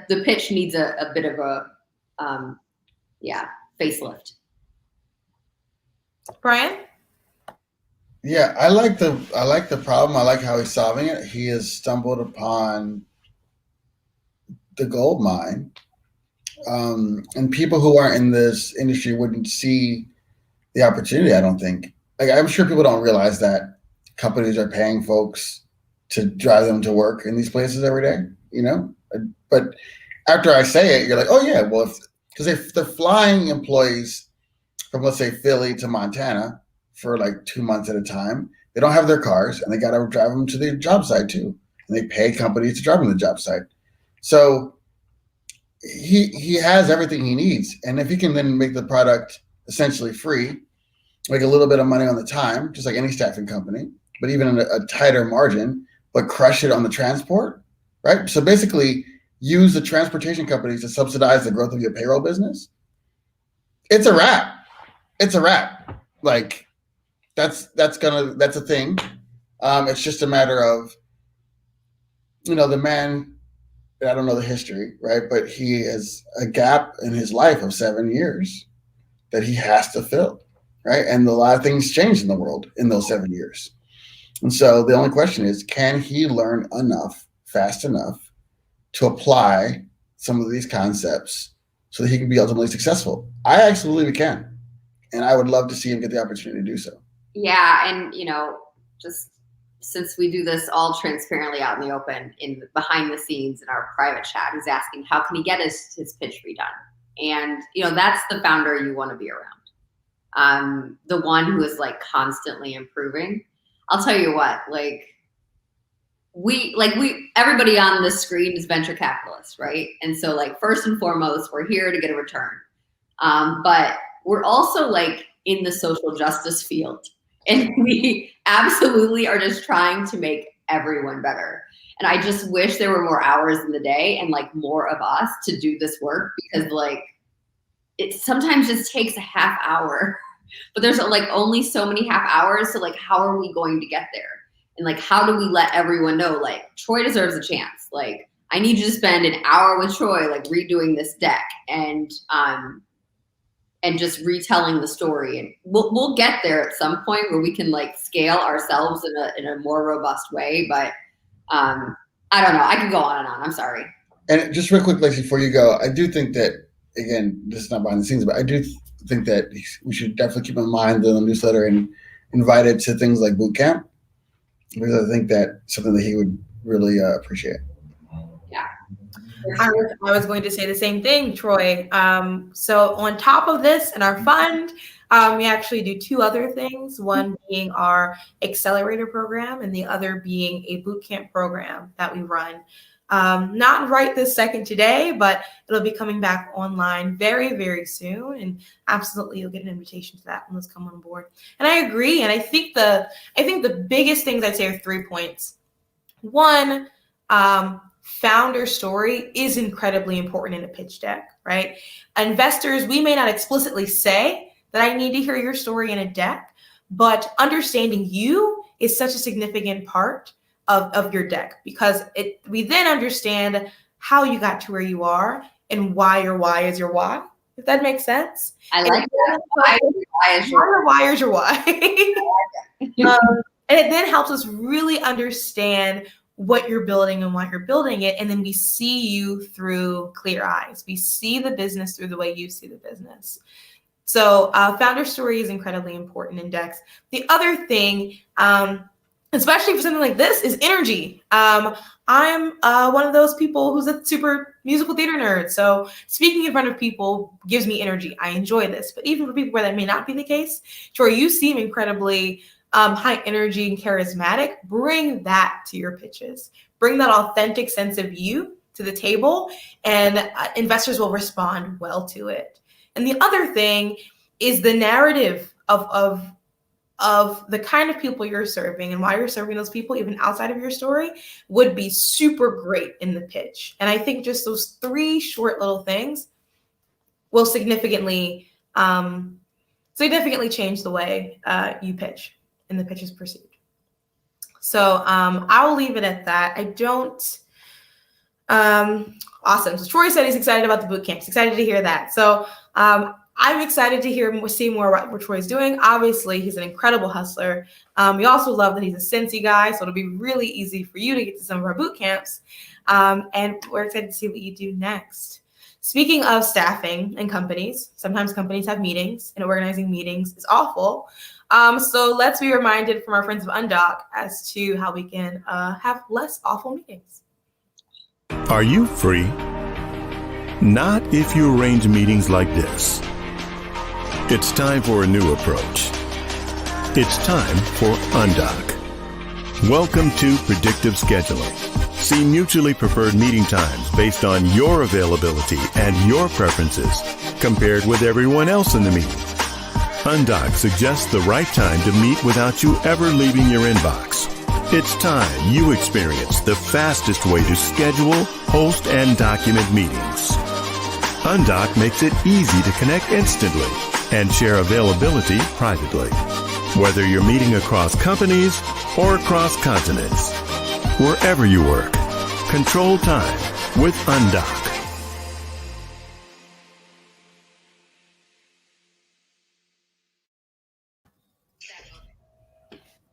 the pitch needs a bit of a facelift. Brian? Yeah, I like the problem. I like how he's solving it. He has stumbled upon the gold mine. And people who aren't in this industry wouldn't see the opportunity, I don't think. Like, I'm sure people don't realize that companies are paying folks to drive them to work in these places every day, you know? But after I say it, you're like, oh yeah, well, because if they're flying employees from, let's say, Philly to Montana for like 2 months at a time, they don't have their cars and they got to drive them to the job site too. And they pay companies to drive them to the job site. So he has everything he needs. And if he can then make the product essentially free, make a little bit of money on the time, just like any staffing company, but even in a tighter margin, but crush it on the transport, right? So basically use the transportation companies to subsidize the growth of your payroll business. It's a wrap. It's a wrap. Like that's a thing. It's just a matter of, you know, the man, I don't know the history, right? But he has a gap in his life of 7 years that he has to fill, right? And a lot of things changed in the world in those 7 years. And so the only question is, can he learn enough, fast enough, to apply some of these concepts so that he can be ultimately successful? I actually believe he can. And I would love to see him get the opportunity to do so. Yeah, and you know, just since we do this all transparently out in the open, behind the scenes in our private chat, he's asking how can he get his pitch redone? And you know, that's the founder you want to be around. The one who is like constantly improving. I'll tell you what, everybody on this screen is venture capitalists, right? And so like first and foremost, we're here to get a return. But we're also like in the social justice field. And we absolutely are just trying to make everyone better. And I just wish there were more hours in the day and like more of us to do this work, because like it sometimes just takes a half hour, but there's like only so many half hours. So like, how are we going to get there? And like, how do we let everyone know, like, Troy deserves a chance. Like, I need you to spend an hour with Troy, like redoing this deck and just retelling the story. And we'll get there at some point where we can like scale ourselves in a more robust way. But I don't know. I could go on and on. I'm sorry. And just real quick, Lacey, before you go, I do think that, again, this is not behind the scenes, but I do think that we should definitely keep in mind the newsletter and invite it to things like boot camp, because I think that's something that he would really appreciate. Yeah. I was going to say the same thing, Troy. So on top of this in our fund, we actually do two other things, one being our accelerator program and the other being a boot camp program that we run. Not right this second today, but it'll be coming back online very, very soon. And absolutely, you'll get an invitation to that when those come on board. And I agree. And I think the biggest things I'd say are 3 points. One, founder story is incredibly important in a pitch deck, right? Investors, we may not explicitly say that I need to hear your story in a deck, but understanding you is such a significant part of your deck, because we then understand how you got to where you are and why your why is your why, if that makes sense. I like that. Why is your why. And it then helps us really understand what you're building and why you're building it. And then we see you through clear eyes. We see the business through the way you see the business. So founder story is incredibly important in decks. The other thing, especially for something like this, is energy. I'm one of those people who's a super musical theater nerd. So speaking in front of people gives me energy. I enjoy this. But even for people where that may not be the case, Troy, you seem incredibly high energy and charismatic. Bring that to your pitches. Bring that authentic sense of you to the table, and investors will respond well to it. And the other thing is the narrative of the kind of people you're serving and why you're serving those people, even outside of your story, would be super great in the pitch. And I think just those 3 short little things will significantly change the way you pitch and the pitch is perceived. So I will leave it at that. I don't. Awesome. So Troy said he's excited about the boot camps. Excited to hear that. So I'm excited to see more about what Troy's doing. Obviously, he's an incredible hustler. We also love that he's a Cincy guy, so it'll be really easy for you to get to some of our boot camps. And we're excited to see what you do next. Speaking of staffing and companies, sometimes companies have meetings, and organizing meetings is awful. So let's be reminded from our friends of Undoc as to how we can have less awful meetings. Are you free? Not if you arrange meetings like this. It's time for a new approach. It's time for Undoc. Welcome to predictive scheduling. See mutually preferred meeting times based on your availability and your preferences compared with everyone else in the meeting. Undoc suggests the right time to meet without you ever leaving your inbox. It's time you experience the fastest way to schedule, host, and document meetings. Undoc makes it easy to connect instantly and share availability privately. Whether you're meeting across companies or across continents, wherever you work, control time with Undoc.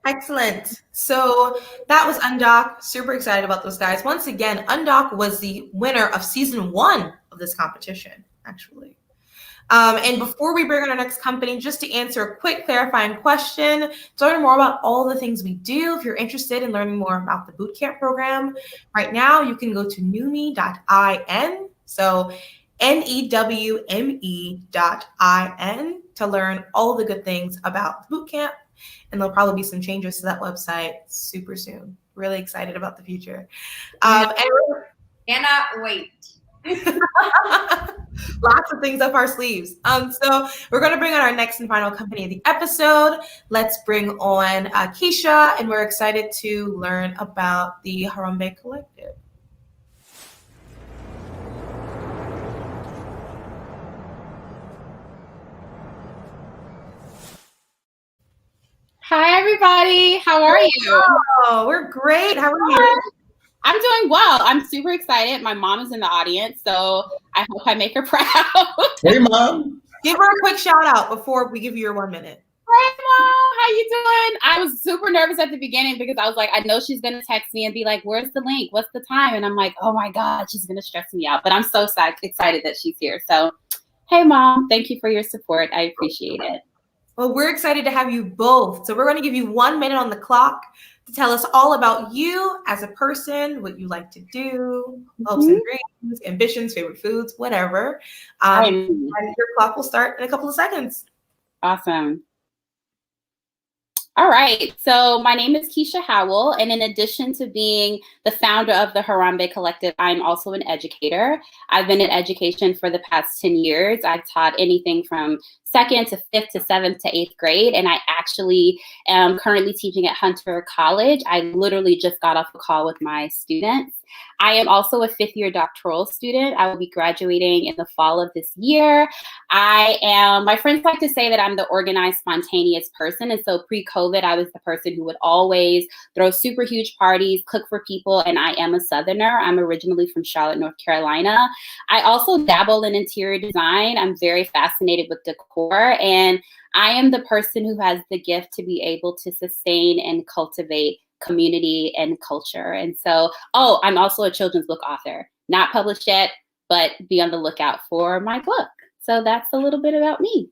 Excellent. So that was Undoc. Super excited about those guys. Once again, Undoc was the winner of season 1 of this competition, actually. And before we bring on our next company, just to answer a quick clarifying question, to learn more about all the things we do, if you're interested in learning more about the bootcamp program, right now you can go to newme.in. So NEWME.in to learn all the good things about the bootcamp. And there'll probably be some changes to that website super soon. Really excited about the future. Cannot wait. Lots of things up our sleeves. So we're going to bring on our next and final company of the episode. Let's bring on Keisha, and we're excited to learn about the Harambee Collective. Hi, everybody. How are you? Oh, we're great. How are you? I'm doing well. I'm super excited. My mom is in the audience, so I hope I make her proud. Hey, Mom. Give her a quick shout out before we give you your 1 minute. Hey, Mom. How you doing? I was super nervous at the beginning because I was like, I know she's going to text me and be like, where's the link? What's the time? And I'm like, oh, my God, she's going to stress me out. But I'm so excited that she's here. So, hey, Mom, thank you for your support. I appreciate it. Well, we're excited to have you both. So we're going to give you 1 minute on the clock to tell us all about you as a person, what you like to do, hopes and dreams, ambitions, favorite foods, whatever. And your clock will start in a couple of seconds. Awesome. All right. So my name is Keisha Howell, and in addition to being the founder of the Harambee Collective, I'm also an educator. I've been in education for the past 10 years. I've taught anything from 2nd to 5th to 7th to 8th grade, and I actually am currently teaching at Hunter College. I literally just got off a call with my students. I am also a 5th-year doctoral student. I will be graduating in the fall of this year. My friends like to say that I'm the organized, spontaneous person. And so pre-COVID, I was the person who would always throw super huge parties, cook for people, and I am a Southerner. I'm originally from Charlotte, North Carolina. I also dabble in interior design. I'm very fascinated with decor, and I am the person who has the gift to be able to sustain and cultivate community and culture. And so, I'm also a children's book author, not published yet, but be on the lookout for my book. So that's a little bit about me.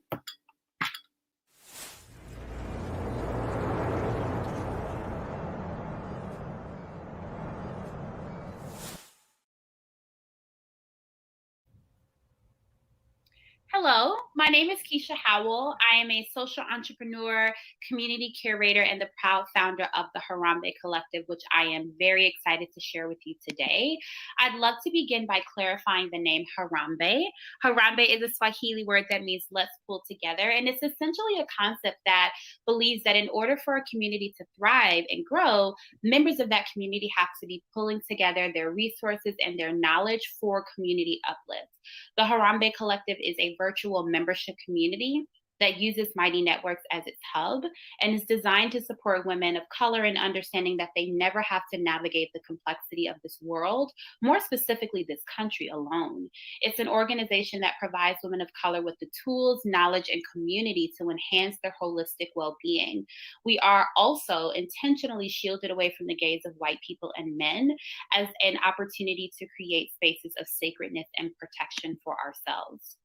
Hello, my name is Keisha Howell. I am a social entrepreneur, community curator, and the proud founder of the Harambee Collective, which I am very excited to share with you today. I'd love to begin by clarifying the name Harambee. Harambee is a Swahili word that means let's pull together, and it's essentially a concept that believes that in order for a community to thrive and grow, members of that community have to be pulling together their resources and their knowledge for community uplift. The Harambee Collective is a virtual membership community that uses Mighty Networks as its hub and is designed to support women of color in understanding that they never have to navigate the complexity of this world, more specifically this country alone. It's an organization that provides women of color with the tools, knowledge, and community to enhance their holistic well-being. We are also intentionally shielded away from the gaze of white people and men as an opportunity to create spaces of sacredness and protection for ourselves.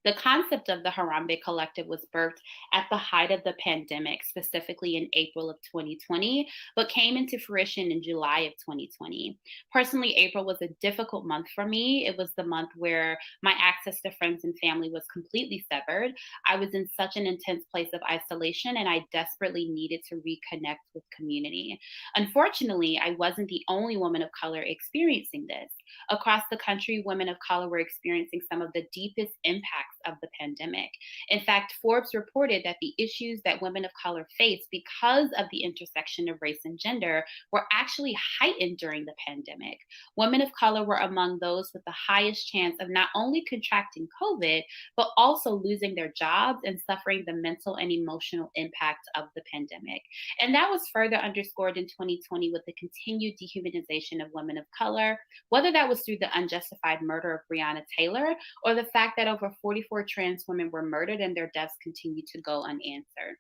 The concept of the Harambee Collective was birthed at the height of the pandemic, specifically in April of 2020, but came into fruition in July of 2020. Personally, April was a difficult month for me. It was the month where my access to friends and family was completely severed. I was in such an intense place of isolation, and I desperately needed to reconnect with community. Unfortunately, I wasn't the only woman of color experiencing this. Across the country, women of color were experiencing some of the deepest impacts of the pandemic. In fact, Forbes reported that the issues that women of color face because of the intersection of race and gender were actually heightened during the pandemic. Women of color were among those with the highest chance of not only contracting COVID, but also losing their jobs and suffering the mental and emotional impact of the pandemic. And that was further underscored in 2020 with the continued dehumanization of women of color, whether that was through the unjustified murder of Breonna Taylor or the fact that over 44 trans women were murdered and their deaths continue to go unanswered.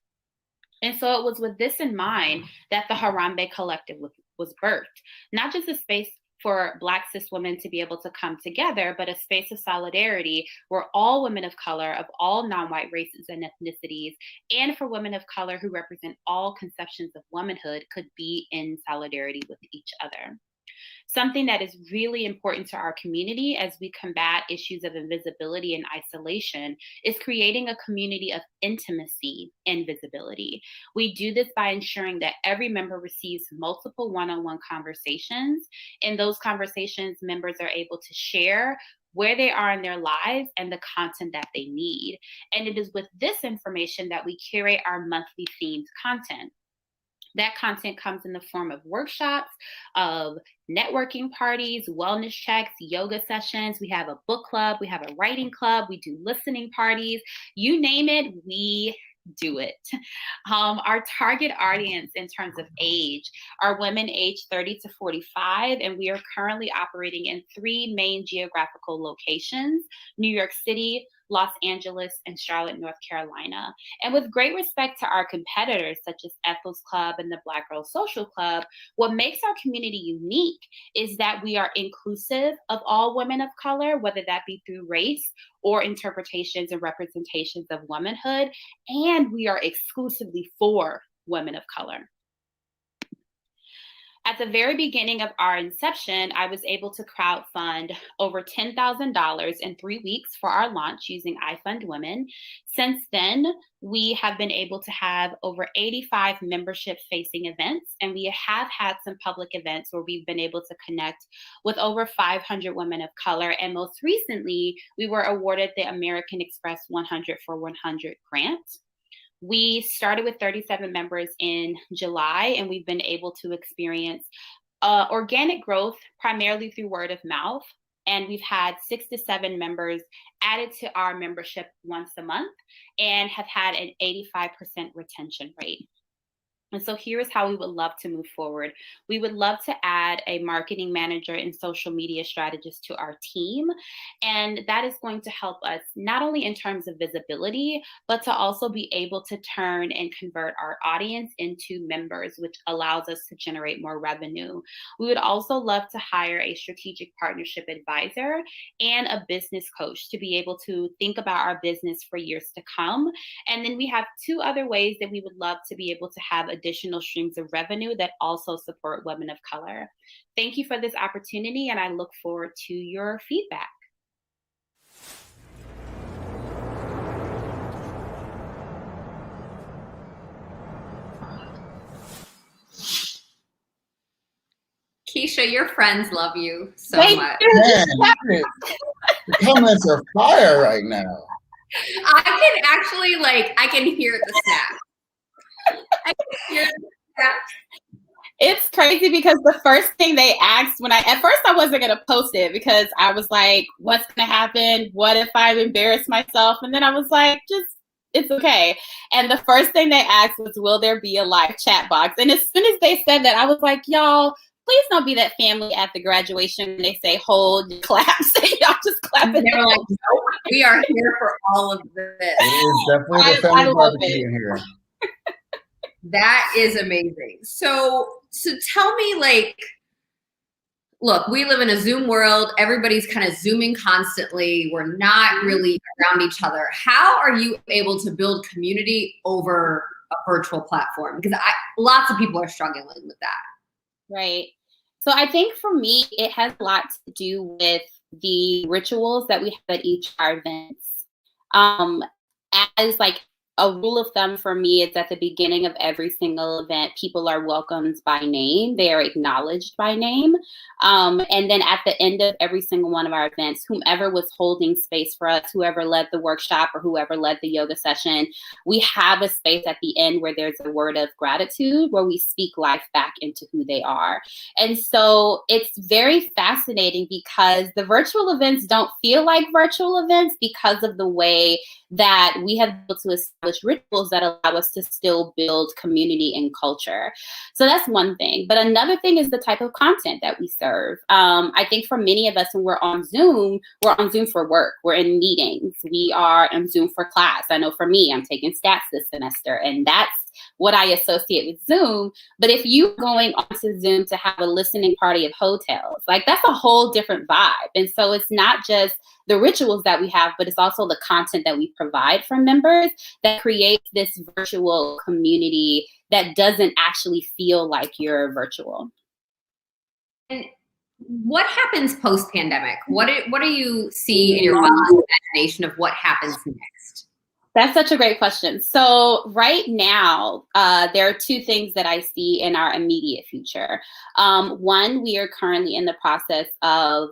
And so it was with this in mind that the Harambee Collective was birthed, not just a space for Black cis women to be able to come together, but a space of solidarity where all women of color of all non-white races and ethnicities, and for women of color who represent all conceptions of womanhood, could be in solidarity with each other. Something that is really important to our community as we combat issues of invisibility and isolation is creating a community of intimacy and visibility. We do this by ensuring that every member receives multiple one-on-one conversations. In those conversations, members are able to share where they are in their lives and the content that they need. And it is with this information that we curate our monthly themed content. That content comes in the form of workshops, of networking parties, wellness checks, yoga sessions. We have a book club, we have a writing club, we do listening parties. You name it, we do it. Our target audience in terms of age are women aged 30 to 45, and we are currently operating in 3 main geographical locations: New York City, Los Angeles, and Charlotte, North Carolina. And with great respect to our competitors, such as Ethel's Club and the Black Girl Social Club, what makes our community unique is that we are inclusive of all women of color, whether that be through race or interpretations and representations of womanhood, and we are exclusively for women of color. At the very beginning of our inception, I was able to crowdfund over $10,000 in 3 weeks for our launch using iFund Women. Since then, we have been able to have over 85 membership-facing events, and we have had some public events where we've been able to connect with over 500 women of color. And most recently, we were awarded the American Express 100 for 100 grant. We started with 37 members in July, and we've been able to experience organic growth primarily through word of mouth. And we've had 6 to 7 members added to our membership once a month and have had an 85% retention rate. And so here's how we would love to move forward. We would love to add a marketing manager and social media strategist to our team. And that is going to help us not only in terms of visibility, but to also be able to turn and convert our audience into members, which allows us to generate more revenue. We would also love to hire a strategic partnership advisor and a business coach to be able to think about our business for years to come. And then we have 2 other ways that we would love to be able to have additional streams of revenue that also support women of color. Thank you for this opportunity, and I look forward to your feedback. Keisha, your friends love you so Thank much. Man, the comments are fire right now. I can actually I can hear the snap. I can hear the snap. It's crazy because the first thing they asked at first I wasn't going to post it because I was like, what's going to happen? What if I embarrass myself? And then I was like, it's okay. And the first thing they asked was, will there be a live chat box? And as soon as they said that, I was like, y'all, please don't be that family at the graduation when they say hold, claps, and y'all just clap. And they were like, no, we are here for all of this. It is definitely the family barbecue in here. That is amazing. So tell me, look, we live in a Zoom world. Everybody's kind of Zooming constantly. We're not really around each other. How are you able to build community over a virtual platform? Because lots of people are struggling with that. Right. So I think for me, it has a lot to do with the rituals that we have at each of our events. As a rule of thumb for me is at the beginning of every single event, people are welcomed by name. They are acknowledged by name. And then at the end of every single one of our events, whomever was holding space for us, whoever led the workshop or whoever led the yoga session, we have a space at the end where there's a word of gratitude, where we speak life back into who they are. And so it's very fascinating because the virtual events don't feel like virtual events because of the way that we have been able to establish rituals that allow us to still build community and culture. So that's one thing. But another thing is the type of content that we serve. I think for many of us, when we're on Zoom for work. We're in meetings. We are on Zoom for class. I know for me, I'm taking stats this semester, and that's what I associate with Zoom. But if you're going onto Zoom to have a listening party of hotels, that's a whole different vibe. And so it's not just the rituals that we have, but it's also the content that we provide for members that creates this virtual community that doesn't actually feel like you're virtual. And what happens post-pandemic? What do you see in your wildest imagination of what happens next? That's such a great question. So right now, there are two things that I see in our immediate future. One, we are currently in the process of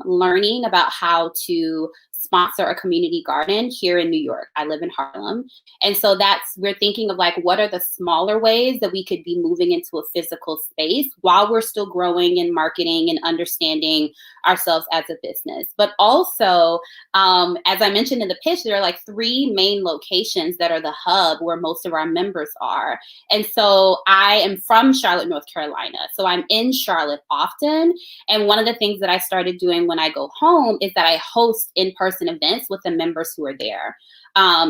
learning about how to sponsor a community garden here in New York. I live in Harlem. And so we're thinking of what are the smaller ways that we could be moving into a physical space while we're still growing and marketing and understanding ourselves as a business. But also, as I mentioned in the pitch, there are 3 main locations that are the hub where most of our members are. And so I am from Charlotte, North Carolina. So I'm in Charlotte often. And one of the things that I started doing when I go home is that I host in-person events with the members who are there,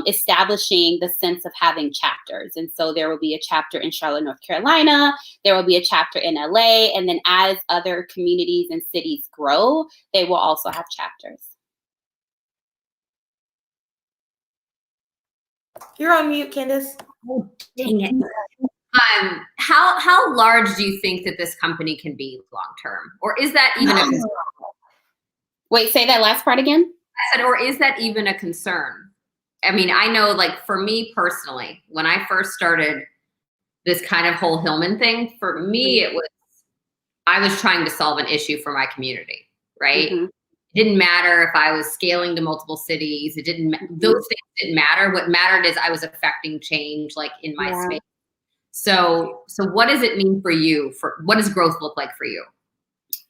establishing the sense of having chapters. And so there will be a chapter in Charlotte, North Carolina. There will be a chapter in LA. And then as other communities and cities grow, they will also have chapters. You're on mute, Candace. Oh, dang it. How large do you think that this company can be long term? Or is that even a concern? Wait, say that last part again. I said, or is that even a concern? I mean, I know for me personally, when I first started this kind of whole Hillman thing, for me, I was trying to solve an issue for my community, right? Mm-hmm. It didn't matter if I was scaling to multiple cities. Those things didn't matter. What mattered is I was affecting change in my space. So what does it mean for you? What does growth look like for you?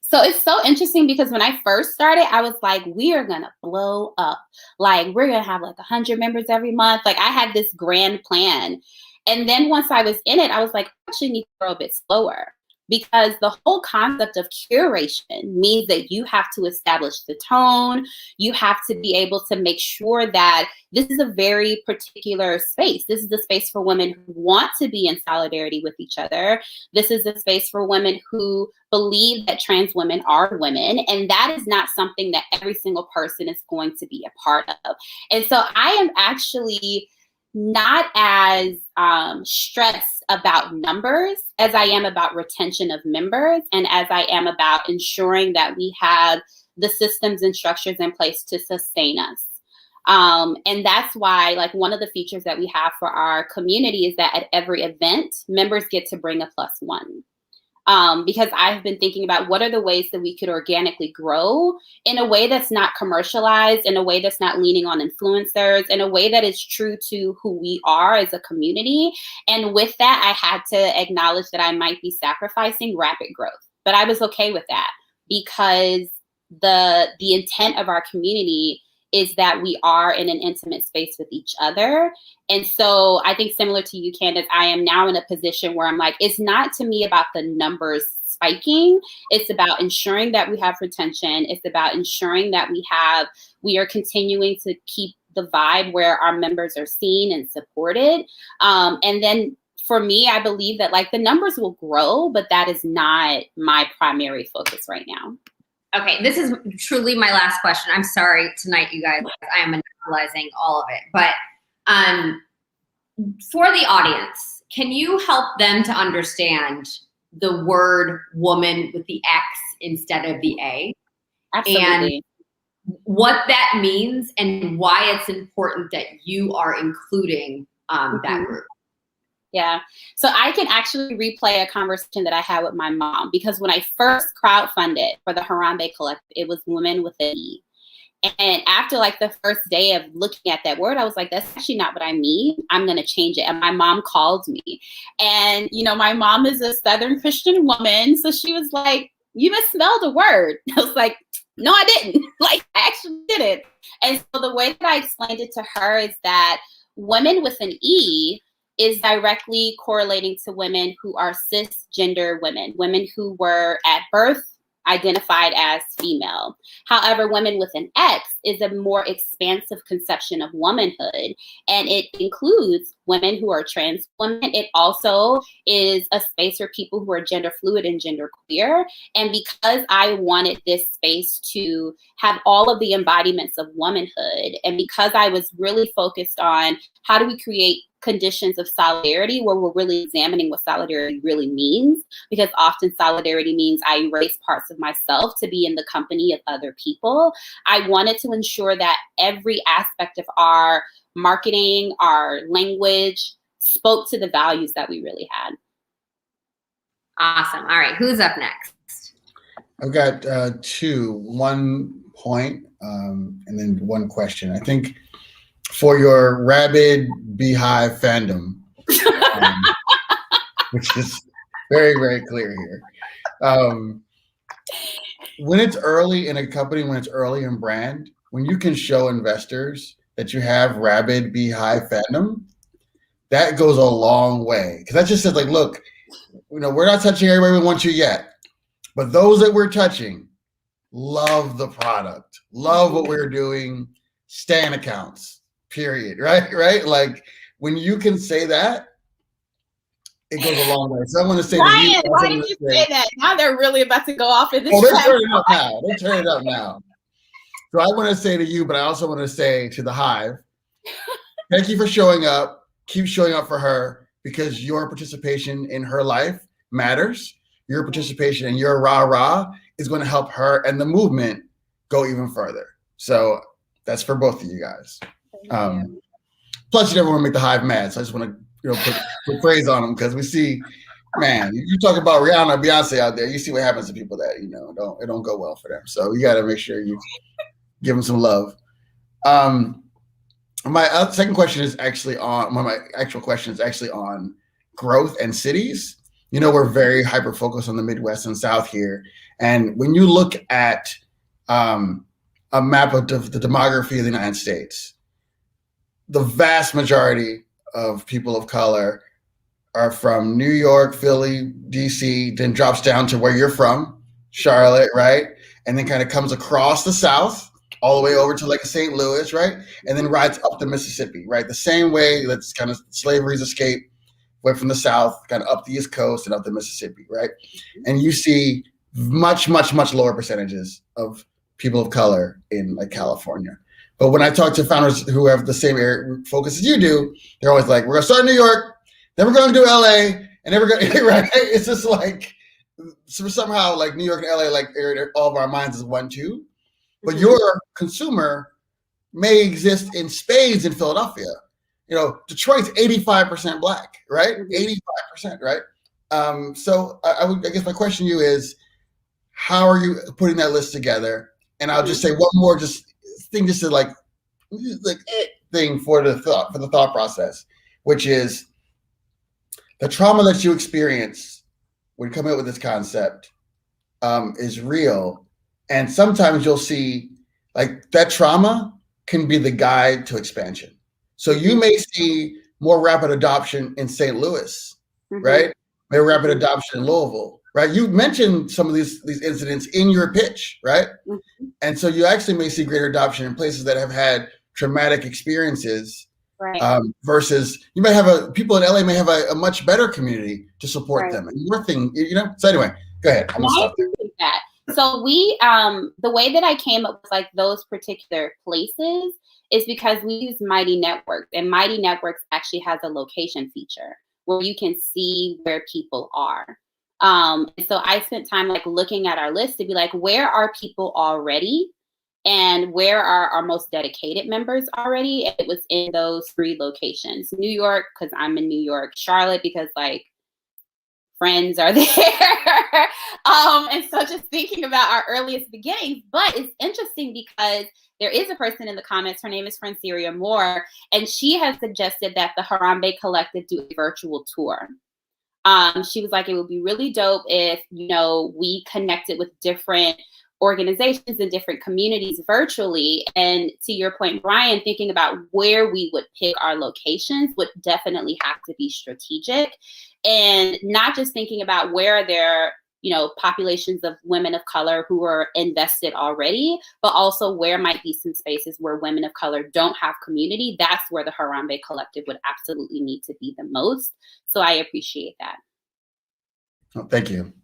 So it's so interesting because when I first started, I was like, we are going to blow up. We're going to have 100 members every month. I had this grand plan. And then once I was in it, I was like, I actually need to grow a bit slower. Because the whole concept of curation means that you have to establish the tone. You have to be able to make sure that this is a very particular space. This is the space for women who want to be in solidarity with each other. This is a space for women who believe that trans women are women. And that is not something that every single person is going to be a part of. And so I am actually not as stressed about numbers as I am about retention of members, and as I am about ensuring that we have the systems and structures in place to sustain us. And that's why one of the features that we have for our community is that at every event, members get to bring a +1. because I've been thinking about what are the ways that we could organically grow in a way that's not commercialized, in a way that's not leaning on influencers, in a way that is true to who we are as a community. And with that, I had to acknowledge that I might be sacrificing rapid growth, but I was okay with that because the intent of our community is that we are in an intimate space with each other. And so I think similar to you, Candace, I am now in a position where I'm like, it's not to me about the numbers spiking. It's about ensuring that we have retention. It's about ensuring that we are continuing to keep the vibe where our members are seen and supported. And then for me, I believe that like the numbers will grow, but that is not my primary focus right now. Okay, this is truly my last question. I'm sorry tonight, you guys. I am monopolizing all of it. But for the audience, can you help them to understand the word woman with the X instead of the A? Absolutely. And what that means and why it's important that you are including that group? Yeah. So I can actually replay a conversation that I had with my mom, because when I first crowdfunded for the Harambee Collective, it was women with an E. And after like the first day of looking at that word, I was like, that's actually not what I mean. I'm going to change it. And my mom called me. And, you know, my mom is a Southern Christian woman. So she was like, you misspelled a word. I was like, no, I didn't. Like, I actually didn't. And so the way that I explained it to her is that women with an E is directly correlating to women who are cisgender women, women who were at birth identified as female. However, women with an X is a more expansive conception of womanhood, and it includes women who are trans women. It also is a space for people who are gender fluid and gender queer. And because I wanted this space to have all of the embodiments of womanhood, and because I was really focused on how do we create conditions of solidarity where we're really examining what solidarity really means, because often solidarity means I erase parts of myself to be in the company of other people. I wanted to ensure that every aspect of our marketing, our language spoke to the values that we really had. Awesome. All right. Who's up next? I've got two, 1 point, and then one question. I think for your rabid beehive fandom, which is very, very clear here. When it's early in a company, when it's early in brand, when you can show investors that you have rabid beehive fandom, that goes a long way. Because that just says, like, look, you know, we're not touching everybody we want you yet, but those that we're touching love the product, love what we're doing, stan accounts. Period. Right. Like when you can say that, it goes a long way. So I want to say, Ryan, why did you say that? Now they're really about to go off in this. Oh, they're turning up now. They're turning up now. So I want to say to you, but I also want to say to the Hive, thank you for showing up. Keep showing up for her, because your participation in her life matters. Your participation and your rah-rah is going to help her and the movement go even further. So that's for both of you guys. Plus, you never want to make the Hive mad, so I just want to put praise on them, because we see, man, you talk about Rihanna and Beyonce out there, you see what happens to people that it don't go well for them. So you got to make sure you give them some love. My second question is actually on my actual question is actually on growth and cities. You know, we're very hyper focused on the Midwest and South here, and when you look at a map of the demography of the United States, the vast majority of people of color are from New York, Philly, DC, then drops down to where you're from, Charlotte, right? And then kind of comes across the South all the way over to like St. Louis, right? And then rides up the Mississippi, right? The same way that's kind of slavery's escape went from the South, kind of up the East Coast and up the Mississippi, right? And you see much, much, much lower percentages of people of color in like California. But when I talk to founders who have the same area focus as you do, they're always like, we're going to start in New York, then we're going to do LA, and then we're going to, right? It's just like, so somehow like New York and LA, like all of our minds is 1-2. But your consumer may exist in spades in Philadelphia. You know, Detroit's 85% Black, right? 85%, right? So I guess my question to you is, how are you putting that list together? And I'll just say one more thing for the thought process, which is the trauma that you experience when coming up with this concept is real. And sometimes you'll see like that trauma can be the guide to expansion. So you may see more rapid adoption in St. Louis, right? Maybe rapid adoption in Louisville, right? You mentioned some of these incidents in your pitch, right? And so you actually may see greater adoption in places that have had traumatic experiences, right? Versus you may have people in LA may have a much better community to support them. And your thing, So anyway, go ahead. I'm gonna stop there. That. So we, the way that I came up with like those particular places is because we use Mighty Networks, and Mighty Networks actually has a location feature where you can see where people are. And so I spent time like looking at our list to be like, where are people already? And where are our most dedicated members already? And it was in those 3 locations. New York, because I'm in New York. Charlotte, because like friends are there. And so just thinking about our earliest beginnings, but it's interesting because there is a person in the comments, her name is Franceria Moore, and she has suggested that the Harambee Collective do a virtual tour. She was like, it would be really dope if, we connected with different organizations and different communities virtually. And to your point, Brian, thinking about where we would pick our locations would definitely have to be strategic, and not just thinking about where there populations of women of color who are invested already, but also where might be some spaces where women of color don't have community. That's where the Harambee Collective would absolutely need to be the most. So I appreciate that. Oh, thank you.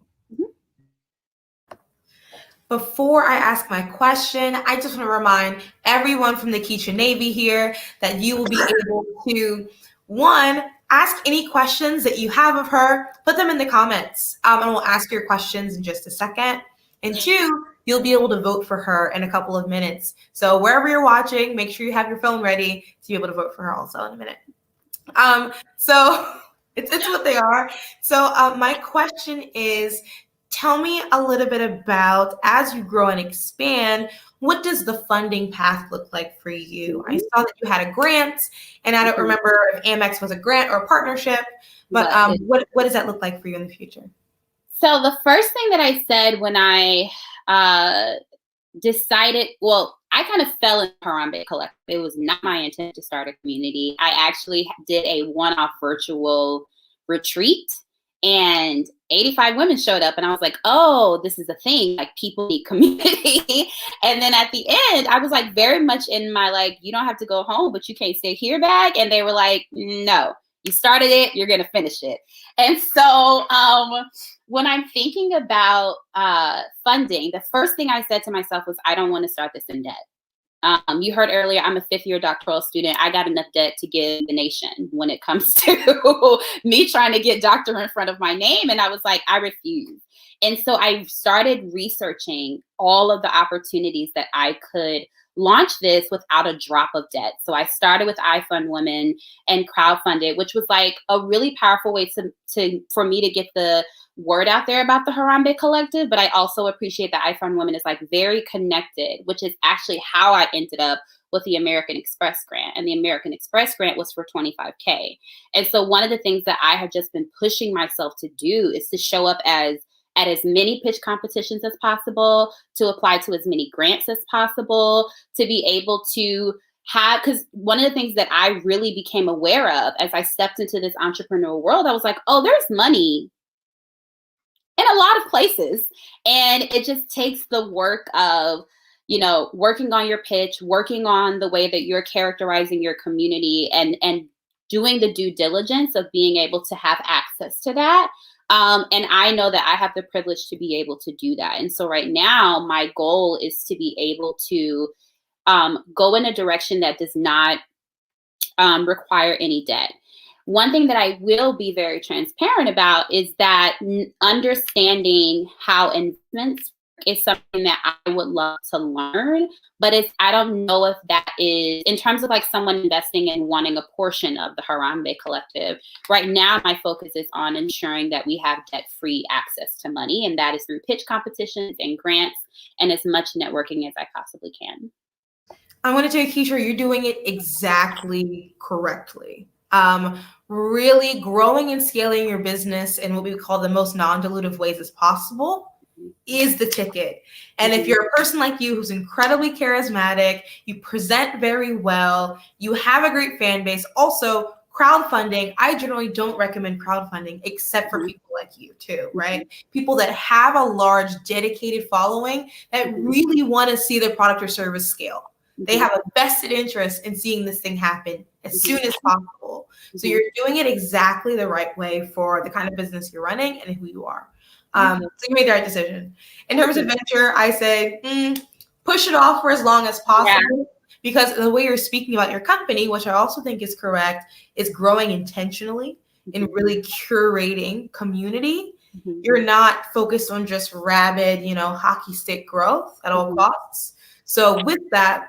Before I ask my question, I just want to remind everyone from the Keisha Navy here that you will be able to, 1, ask any questions that you have of her, put them in the comments, and we'll ask your questions in just a second. And 2, you'll be able to vote for her in a couple of minutes. So wherever you're watching, make sure you have your phone ready to be able to vote for her also in a minute. So it's what they are. So my question is, tell me a little bit about, as you grow and expand, what does the funding path look like for you? I saw that you had a grant, and I don't remember if Amex was a grant or a partnership, but what does that look like for you in the future? So the first thing that I said when I decided, I kind of fell in Harambee Collective. It was not my intent to start a community. I actually did a one-off virtual retreat, and 85 women showed up, and I was like, oh, this is a thing. Like, people need community. And then at the end, I was like very much in my, like, you don't have to go home, but you can't stay here bag. And they were like, no, you started it, you're going to finish it. And so when I'm thinking about funding, the first thing I said to myself was, I don't want to start this in debt. You heard earlier, I'm a 5th-year doctoral student. I got enough debt to give the nation when it comes to me trying to get doctor in front of my name. And I was like, I refuse. And so I started researching all of the opportunities that I could launch this without a drop of debt. So I started with I Fund Women and crowdfunded, which was like a really powerful way for me to get the word out there about the Harambee Collective. But I also appreciate that I Fund Women is like very connected, which is actually how I ended up with the American Express grant. And the American Express grant was for $25K. And so one of the things that I have just been pushing myself to do is to show up at as many pitch competitions as possible, to apply to as many grants as possible, to be able to have, because one of the things that I really became aware of as I stepped into this entrepreneurial world, I was like, oh, there's money in a lot of places. And it just takes the work of, working on your pitch, working on the way that you're characterizing your community, and doing the due diligence of being able to have access to that. And I know that I have the privilege to be able to do that. And so right now, my goal is to be able to go in a direction that does not require any debt. One thing that I will be very transparent about is that understanding how investments is something that I would love to learn, but I don't know if that is, in terms of like someone investing and wanting a portion of the Harambee Collective, right now my focus is on ensuring that we have debt-free access to money, and that is through pitch competitions and grants and as much networking as I possibly can. I want to tell you, Keisha, you're doing it exactly correctly. Really growing and scaling your business in what we call the most non-dilutive ways as possible is the ticket. And if you're a person like you who's incredibly charismatic, you present very well, you have a great fan base. Also, crowdfunding, I generally don't recommend crowdfunding except for people like you too, right? People that have a large dedicated following that really want to see their product or service scale. They have a vested interest in seeing this thing happen as soon as possible. So you're doing it exactly the right way for the kind of business you're running and who you are. So you made the right decision. In terms of venture, I say push it off for as long as possible, because the way you're speaking about your company, which I also think is correct, is growing intentionally and really curating community. You're not focused on just rabid, hockey stick growth at all costs. So with that,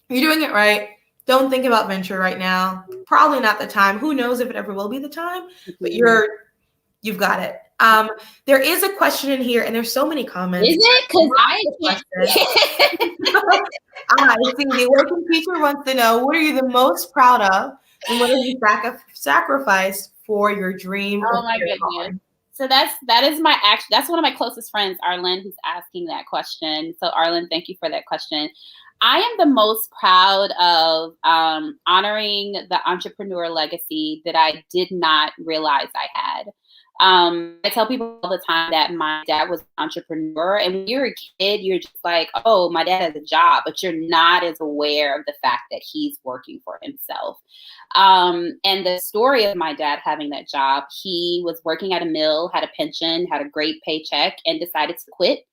you're doing it right. Don't think about venture right now. Probably not the time. Who knows if it ever will be the time, but you've got it. There is a question in here, and there's so many comments. Is it? Because I see the working teacher wants to know, what are you the most proud of, and what have you sacrificed for your dream? Oh my goodness. So that's one of my closest friends, Arlen, who's asking that question. So Arlen, thank you for that question. I am the most proud of honoring the entrepreneur legacy that I did not realize I had. I tell people all the time that my dad was an entrepreneur, and when you're a kid, you're just like, oh, my dad has a job, but you're not as aware of the fact that he's working for himself. And the story of my dad having that job, he was working at a mill, had a pension, had a great paycheck, and decided to quit,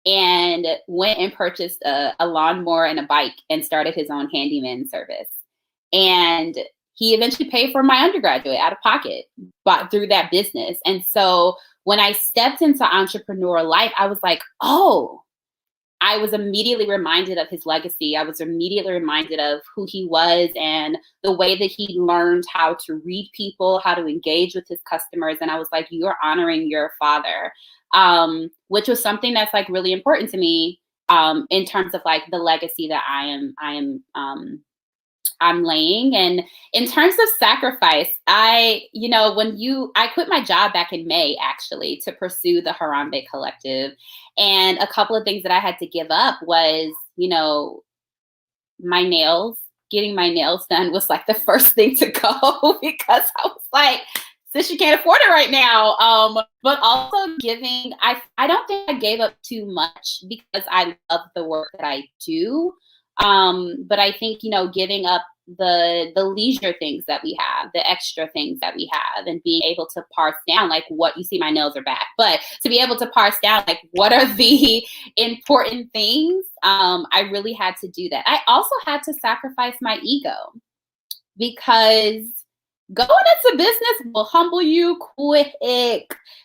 and went and purchased a lawnmower and a bike and started his own handyman service. And he eventually paid for my undergraduate out of pocket, but through that business. And so when I stepped into entrepreneur life, I was like, oh, I was immediately reminded of his legacy. I was immediately reminded of who he was and the way that he learned how to read people, how to engage with his customers. And I was like, you're honoring your father, which was something that's like really important to me in terms of like the legacy that I'm laying. And in terms of sacrifice, I quit my job back in May, actually, to pursue the Harambee Collective. And a couple of things that I had to give up was, my nails. Getting my nails done was like the first thing to go, because I was like, since you can't afford it right now. But also I don't think I gave up too much because I love the work that I do. But I think, giving up the leisure things that we have, the extra things that we have, and being able to parse down, like, what you see, my nails are back, but to be able to parse down, like, what are the important things, I really had to do that. I also had to sacrifice my ego, because going into business will humble you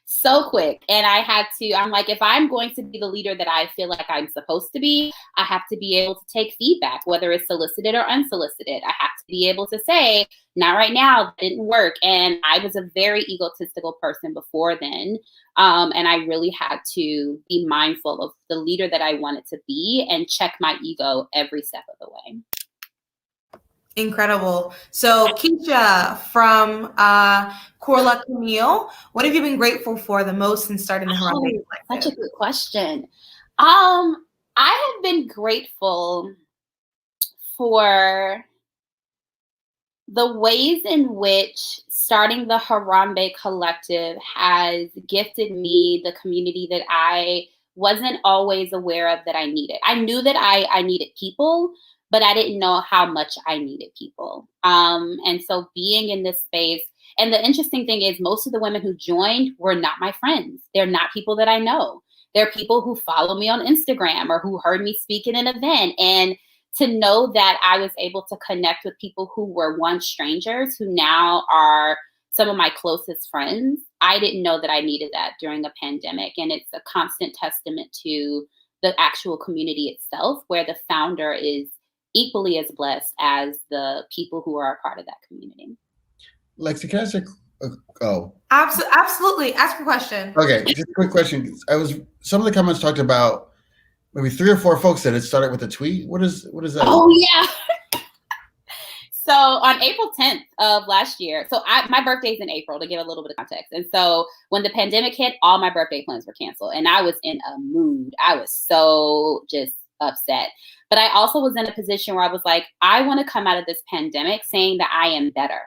so quick. And I'm like, if I'm going to be the leader that I feel like I'm supposed to be, I have to be able to take feedback, whether it's solicited or unsolicited. I have to be able to say, not right now, that didn't work. And I was a very egotistical person before then. And I really had to be mindful of the leader that I wanted to be and check my ego every step of the way. Incredible. So Keisha from Corla Camille, what have you been grateful for the most in starting the Harambee Collective? Such a good question. I have been grateful for the ways in which starting the Harambee Collective has gifted me the community that I wasn't always aware of that I needed. I knew that I needed people, but I didn't know how much I needed people. And so being in this space, and the interesting thing is most of the women who joined were not my friends. They're not people that I know. They're people who follow me on Instagram or who heard me speak in an event. And to know that I was able to connect with people who were once strangers, who now are some of my closest friends, I didn't know that I needed that during a pandemic. And it's a constant testament to the actual community itself, where the founder is equally as blessed as the people who are a part of that community. Lexi, can I ask Absolutely. Ask a question. Okay, just a quick question. Some of the comments talked about maybe 3 or 4 folks said it started with a tweet. What is that? Oh yeah. So on April 10th of last year, so my birthday's in April, to give a little bit of context. And so when the pandemic hit, all my birthday plans were canceled. And I was in a mood. I was so just upset. But I also was in a position where I was like, I want to come out of this pandemic saying that I am better.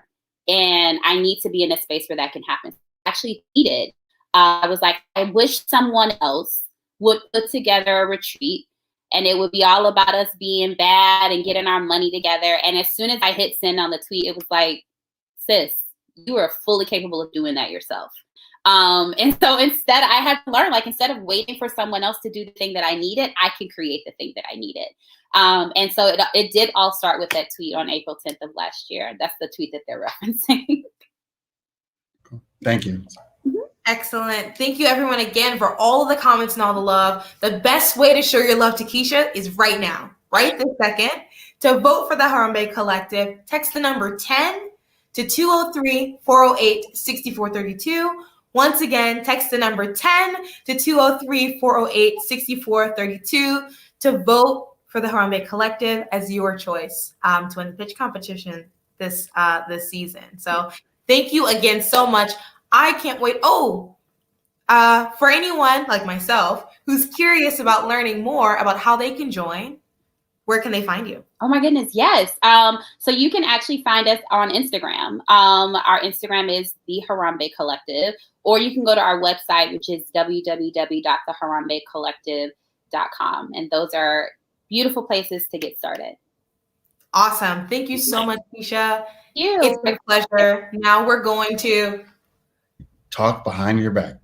And I need to be in a space where that can happen. I actually tweeted. I was like, I wish someone else would put together a retreat, and it would be all about us being bad and getting our money together. And as soon as I hit send on the tweet, it was like, sis, you are fully capable of doing that yourself. And so instead, I had to learn, like, instead of waiting for someone else to do the thing that I needed, I can create the thing that I needed. And so it did all start with that tweet on April 10th of last year. That's the tweet that they're referencing. Thank you. Excellent. Thank you, everyone, again, for all of the comments and all the love. The best way to show your love to Keisha is right now, right this second. To vote for the Harambee Collective, text the number 10 to 203-408-6432. Once again, text the number 10 to 203-408-6432 to vote for the Harambee Collective as your choice to win the pitch competition this season. So thank you again so much. I can't wait. For anyone like myself who's curious about learning more about how they can join, where can they find you? Oh my goodness, yes. So you can actually find us on Instagram. Our Instagram is the Harambee Collective, or you can go to our website, which is www.theharambeecollective.com. And those are beautiful places to get started. Awesome. Thank you so much, Keisha. Thank you. It's my pleasure. Now we're going to talk behind your back.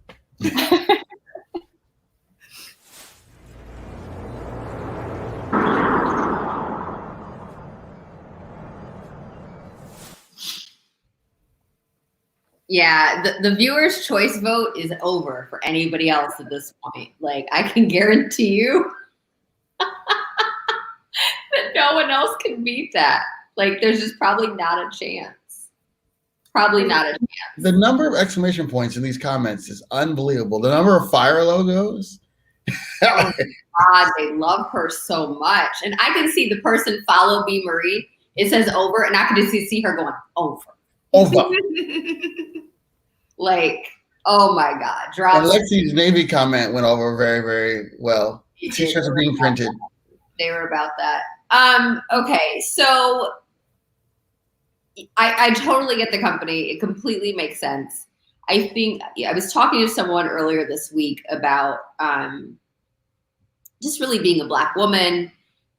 Yeah, the viewer's choice vote is over for anybody else at this point. Like, I can guarantee you that no one else can beat that. Like, there's just probably not a chance. Probably not a chance. The number of exclamation points in these comments is unbelievable. The number of fire logos. Oh God, they love her so much. And I can see the person follow B. Marie. It says over, and I can just see her going over. Over. Like, oh my God. And Lexi's Navy comment went over very, very well. T-shirts are being printed. They were about that. Okay, so I totally get the company. It completely makes sense. I think I was talking to someone earlier this week about just really being a Black woman,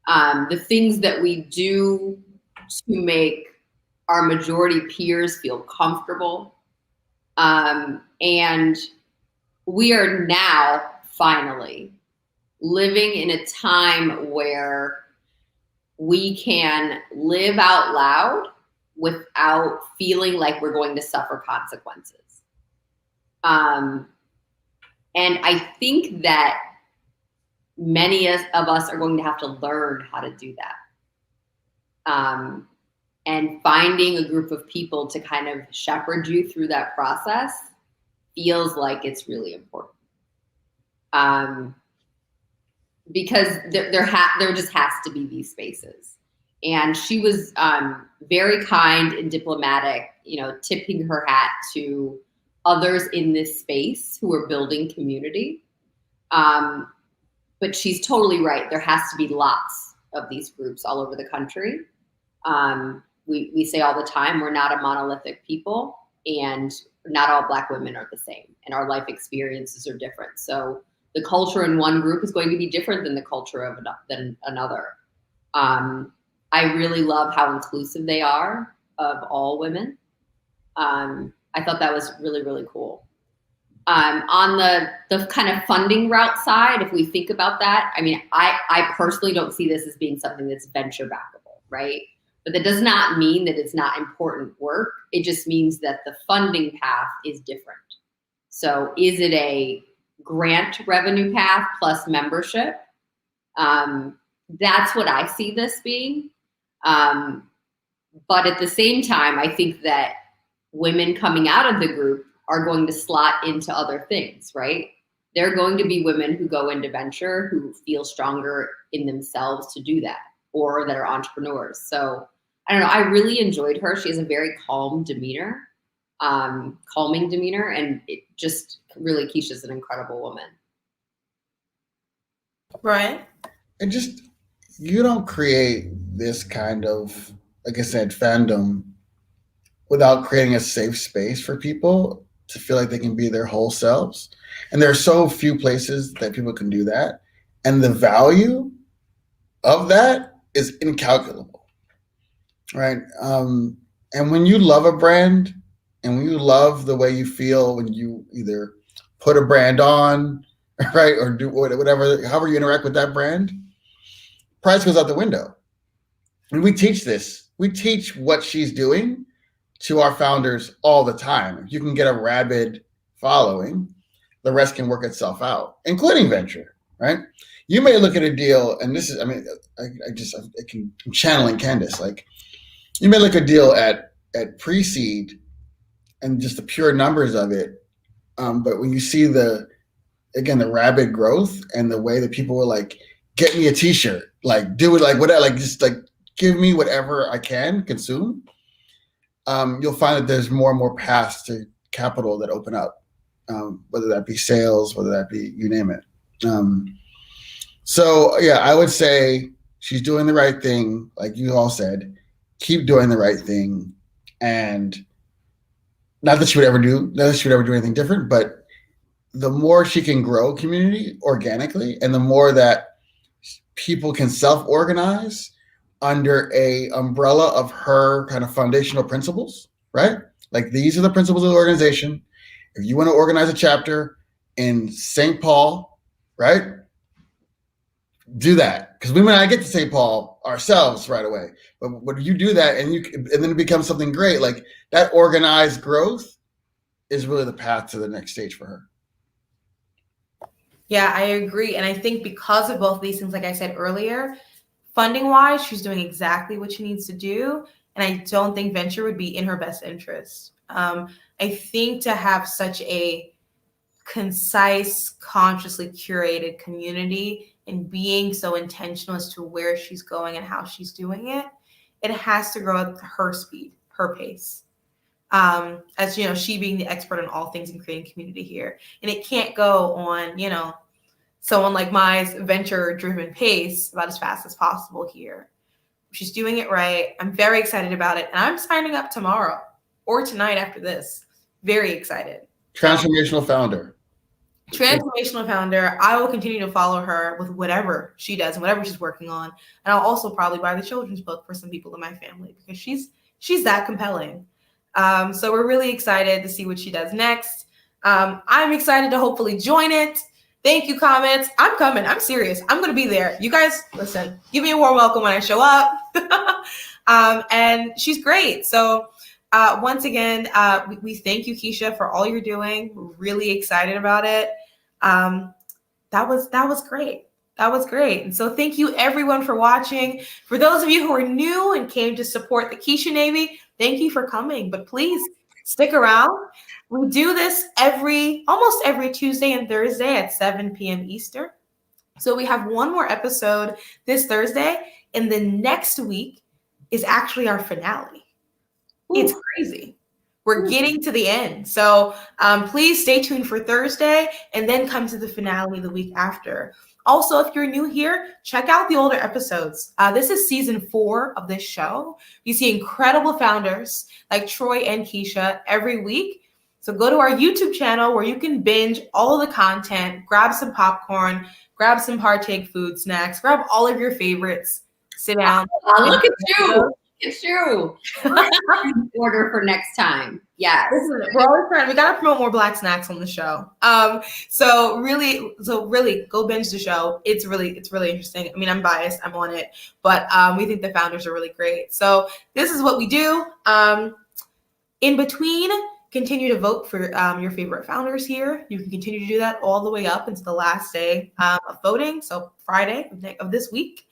the things that we do to make our majority peers feel comfortable. And we are now finally living in a time where we can live out loud without feeling like we're going to suffer consequences. And I think that many of us are going to have to learn how to do that. And finding a group of people to kind of shepherd you through that process feels like it's really important. Because there just has to be these spaces. And she was very kind and diplomatic, tipping her hat to others in this space who are building community. But she's totally right. There has to be lots of these groups all over the country. We say all the time, we're not a monolithic people, and not all Black women are the same, and our life experiences are different. So the culture in one group is going to be different than the culture of another. I really love how inclusive they are of all women. I thought that was really, really cool. On the kind of funding route side, if we think about that, I mean, I personally don't see this as being something that's venture backable, right? But that does not mean that it's not important work. It just means that the funding path is different. So is it a grant revenue path plus membership, That's what I see this being. But at the same time, I think that women coming out of the group are going to slot into other things, right? There are going to be women who go into venture who feel stronger in themselves to do that, or that are entrepreneurs. So I don't know. I really enjoyed her. She has a very calming demeanor, and it just really, Keisha's an incredible woman. Brian? And just, you don't create this kind of, like I said, fandom without creating a safe space for people to feel like they can be their whole selves. And there are so few places that people can do that. And the value of that is incalculable, right? And when you love a brand, and when you love the way you feel when you either put a brand on, right, or do whatever, however you interact with that brand, price goes out the window. And we teach this. We teach what she's doing to our founders all the time. If you can get a rabid following, the rest can work itself out, including venture, right? You may look at a deal, and this is, I mean, I'm channeling Candace. Like, you may look at a deal at pre-seed and just the pure numbers of it. But when you see the rabid growth and the way that people were like, get me a t-shirt, like do it, like whatever, like just like give me whatever I can consume. You'll find that there's more and more paths to capital that open up, whether that be sales, whether that be, you name it. So yeah, I would say she's doing the right thing. Like you all said, keep doing the right thing. And not that she would ever do anything different, but the more she can grow community organically, and the more that people can self-organize under a umbrella of her kind of foundational principles, right? Like, these are the principles of the organization. If you want to organize a chapter in St. Paul, right? Do that, because we might not get to St. Paul ourselves right away. But when you do that, and then it becomes something great, like that organized growth is really the path to the next stage for her. Yeah, I agree. And I think because of both these things, like I said earlier, funding wise, she's doing exactly what she needs to do. And I don't think venture would be in her best interest. I think to have such a concise, consciously curated community and being so intentional as to where she's going and how she's doing it, it has to grow at her speed, her pace. As you know, she being the expert on all things in creating community here. And it can't go on, you know, someone like Mai's venture-driven pace about as fast as possible here. She's doing it right. I'm very excited about it. And I'm signing up tomorrow or tonight after this. Very excited. Transformational founder. Transformational founder. I will continue to follow her with whatever she does and whatever she's working on. And I'll also probably buy the children's book for some people in my family because she's that compelling. So we're really excited to see what she does next. I'm excited to hopefully join it. Thank you, comments. I'm coming. I'm serious. I'm going to be there. You guys, listen, give me a warm welcome when I show up. And she's great. So once again, we thank you, Keisha, for all you're doing. We're really excited about it. That was great. That was great. And so thank you everyone for watching. For those of you who are new and came to support the Keisha Navy, thank you for coming, but please stick around. We do this almost every Tuesday and Thursday at 7 p.m. Eastern. So we have one more episode this Thursday, and the next week is actually our finale. Ooh. It's crazy. We're getting to the end. So please stay tuned for Thursday and then come to the finale the week after. Also, if you're new here, check out the older episodes. This is season 4 of this show. You see incredible founders like Troy and Keisha every week. So go to our YouTube channel where you can binge all of the content, grab some popcorn, grab some partake food snacks, grab all of your favorites, sit down. Oh, look at you. It's true. Order for next time. Yes. We're always trying. We gotta promote more Black snacks on the show. So really go binge the show. It's really interesting. I mean, I'm biased. I'm on it, but we think the founders are really great. So this is what we do. In between continue to vote for your favorite founders here. You can continue to do that all the way up until the last day of voting, so Friday of this week.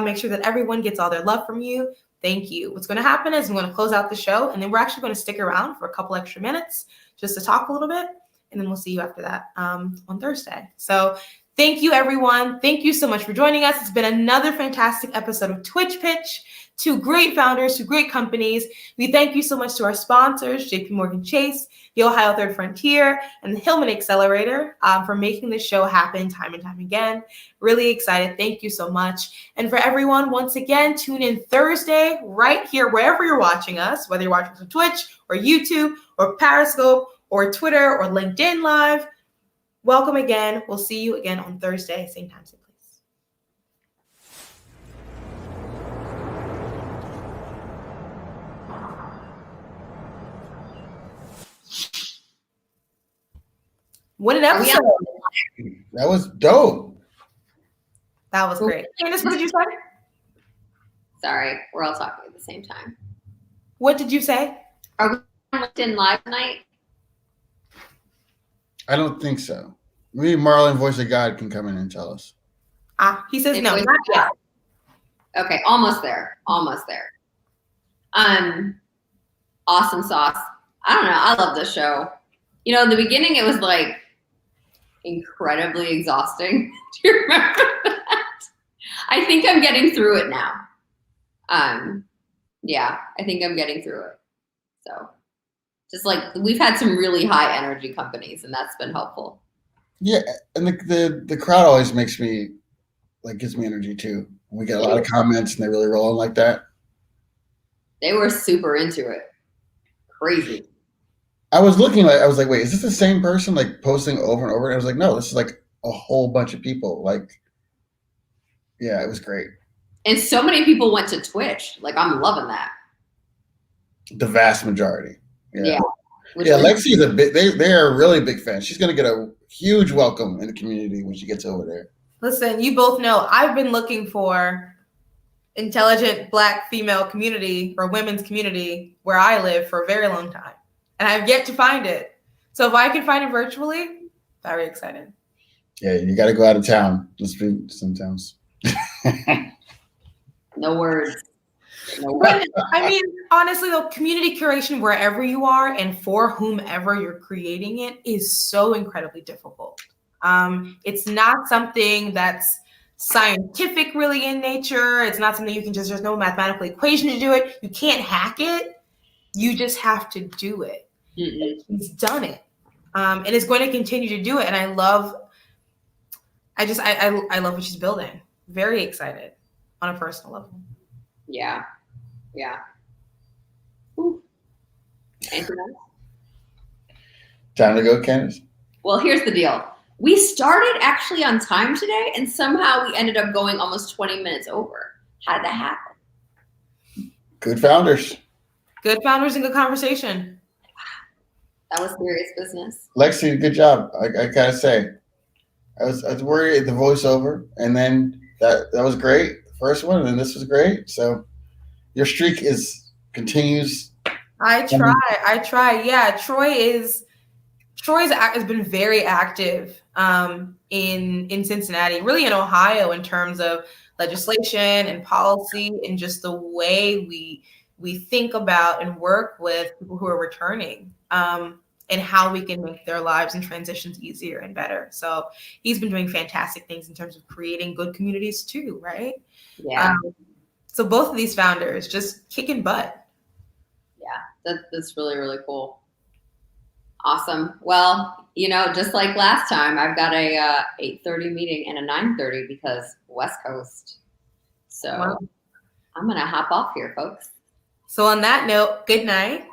Make sure that everyone gets all their love from you. Thank you. What's going to happen is I'm going to close out the show, and then we're actually going to stick around for a couple extra minutes just to talk a little bit, and then we'll see you after that on Thursday. So thank you, everyone. Thank you so much for joining us. It's been another fantastic episode of Twitch Pitch. 2 great founders, 2 great companies. We thank you so much to our sponsors, JPMorgan Chase, the Ohio Third Frontier, and the Hillman Accelerator for making this show happen time and time again. Really excited. Thank you so much. And for everyone, once again, tune in Thursday right here, wherever you're watching us, whether you're watching us on Twitch or YouTube or Periscope or Twitter or LinkedIn Live. Welcome again. We'll see you again on Thursday, same time, same place. What an episode. That was dope. That was great. Candace, what did you say? Sorry, we're all talking at the same time. What did you say? Are we on LinkedIn Live tonight? I don't think so. Maybe Marlon, Voice of God, can come in and tell us. He says no, Voice not of yet. God. Okay, almost there. Almost there. Awesome sauce. I don't know. I love this show. You know, in the beginning, it was like incredibly exhausting. Do you remember that? I think I'm getting through it now. Yeah, I think I'm getting through it. So just like we've had some really high energy companies, and that's been helpful. Yeah, and the crowd always makes me gives me energy too. We get a lot of comments, and they're really rolling like that. They were super into it. Crazy. I was like, wait, is this the same person posting over and over? And I was like, no, this is like a whole bunch of people. Yeah, it was great. And so many people went to Twitch. I'm loving that. The vast majority. Yeah. Lexi is they are a really big fan. She's gonna get a huge welcome in the community when she gets over there. Listen, you both know I've been looking for intelligent Black female community or women's community where I live for a very long time. And I've yet to find it. So if I can find it virtually, very excited. Yeah, you got to go out of town. Let's be sometimes. No words. But, I mean, honestly, though, community curation wherever you are and for whomever you're creating it is so incredibly difficult. It's not something that's scientific really in nature. It's not something you can there's no mathematical equation to do it. You can't hack it. You just have to do it. He's done it, and is going to continue to do it. And I love what she's building. Very excited on a personal level. Yeah. Ooh. Anything else? Time to go, Candace. Well, here's the deal. We started actually on time today, and somehow we ended up going almost 20 minutes over. How did that happen? Good founders. Good founders and good conversation. That was serious business. Lexi, good job. I gotta say, I was worried at the voiceover, and then that was great. The first one, and then this was great. So your streak continues. I try. Yeah, Troy has been very active in Cincinnati, really in Ohio, in terms of legislation and policy, and just the way we think about and work with people who are returning, and how we can make their lives and transitions easier and better. So he's been doing fantastic things in terms of creating good communities too, right? Yeah. So both of these founders just kicking butt. Yeah, that's really, really cool. Awesome. Well, just like last time, I've got a 8:30 meeting and a 9:30 because West Coast. So wow. I'm going to hop off here, folks. So on that note, good night.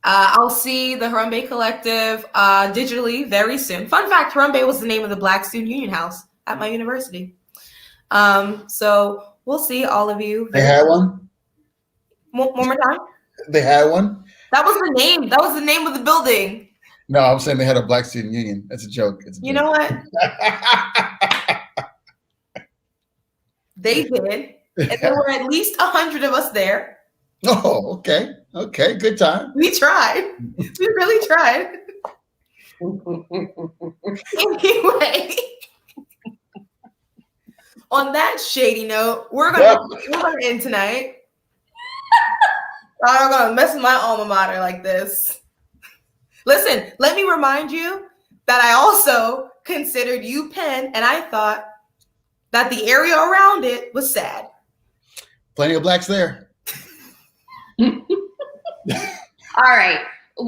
I'll see the Harambee Collective digitally very soon. Fun fact, Harambee was the name of the Black Student Union House at my university. So we'll see all of you. They had one? One more time? They had one? That was the name. That was the name of the building. No, I'm saying they had a Black Student Union. That's a joke. You know what? They did. And there were at least 100 of us there. Oh, okay. Okay, good time. We tried. We really tried. Anyway, on that shady note, we're gonna end tonight. I'm not gonna mess with my alma mater like this. Listen, let me remind you that I also considered UPenn, and I thought that the area around it was sad. Plenty of blacks there. All right.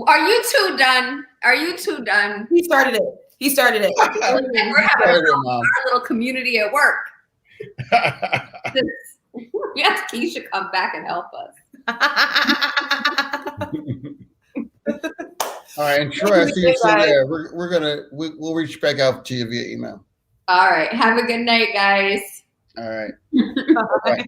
Are you two done? Are you two done? He started it. We're having our little community at work. We have Keisha come back and help us. All right, and Troy, I see you still there. We'll reach back out to you via email. All right. Have a good night, guys. All right. Bye. Bye.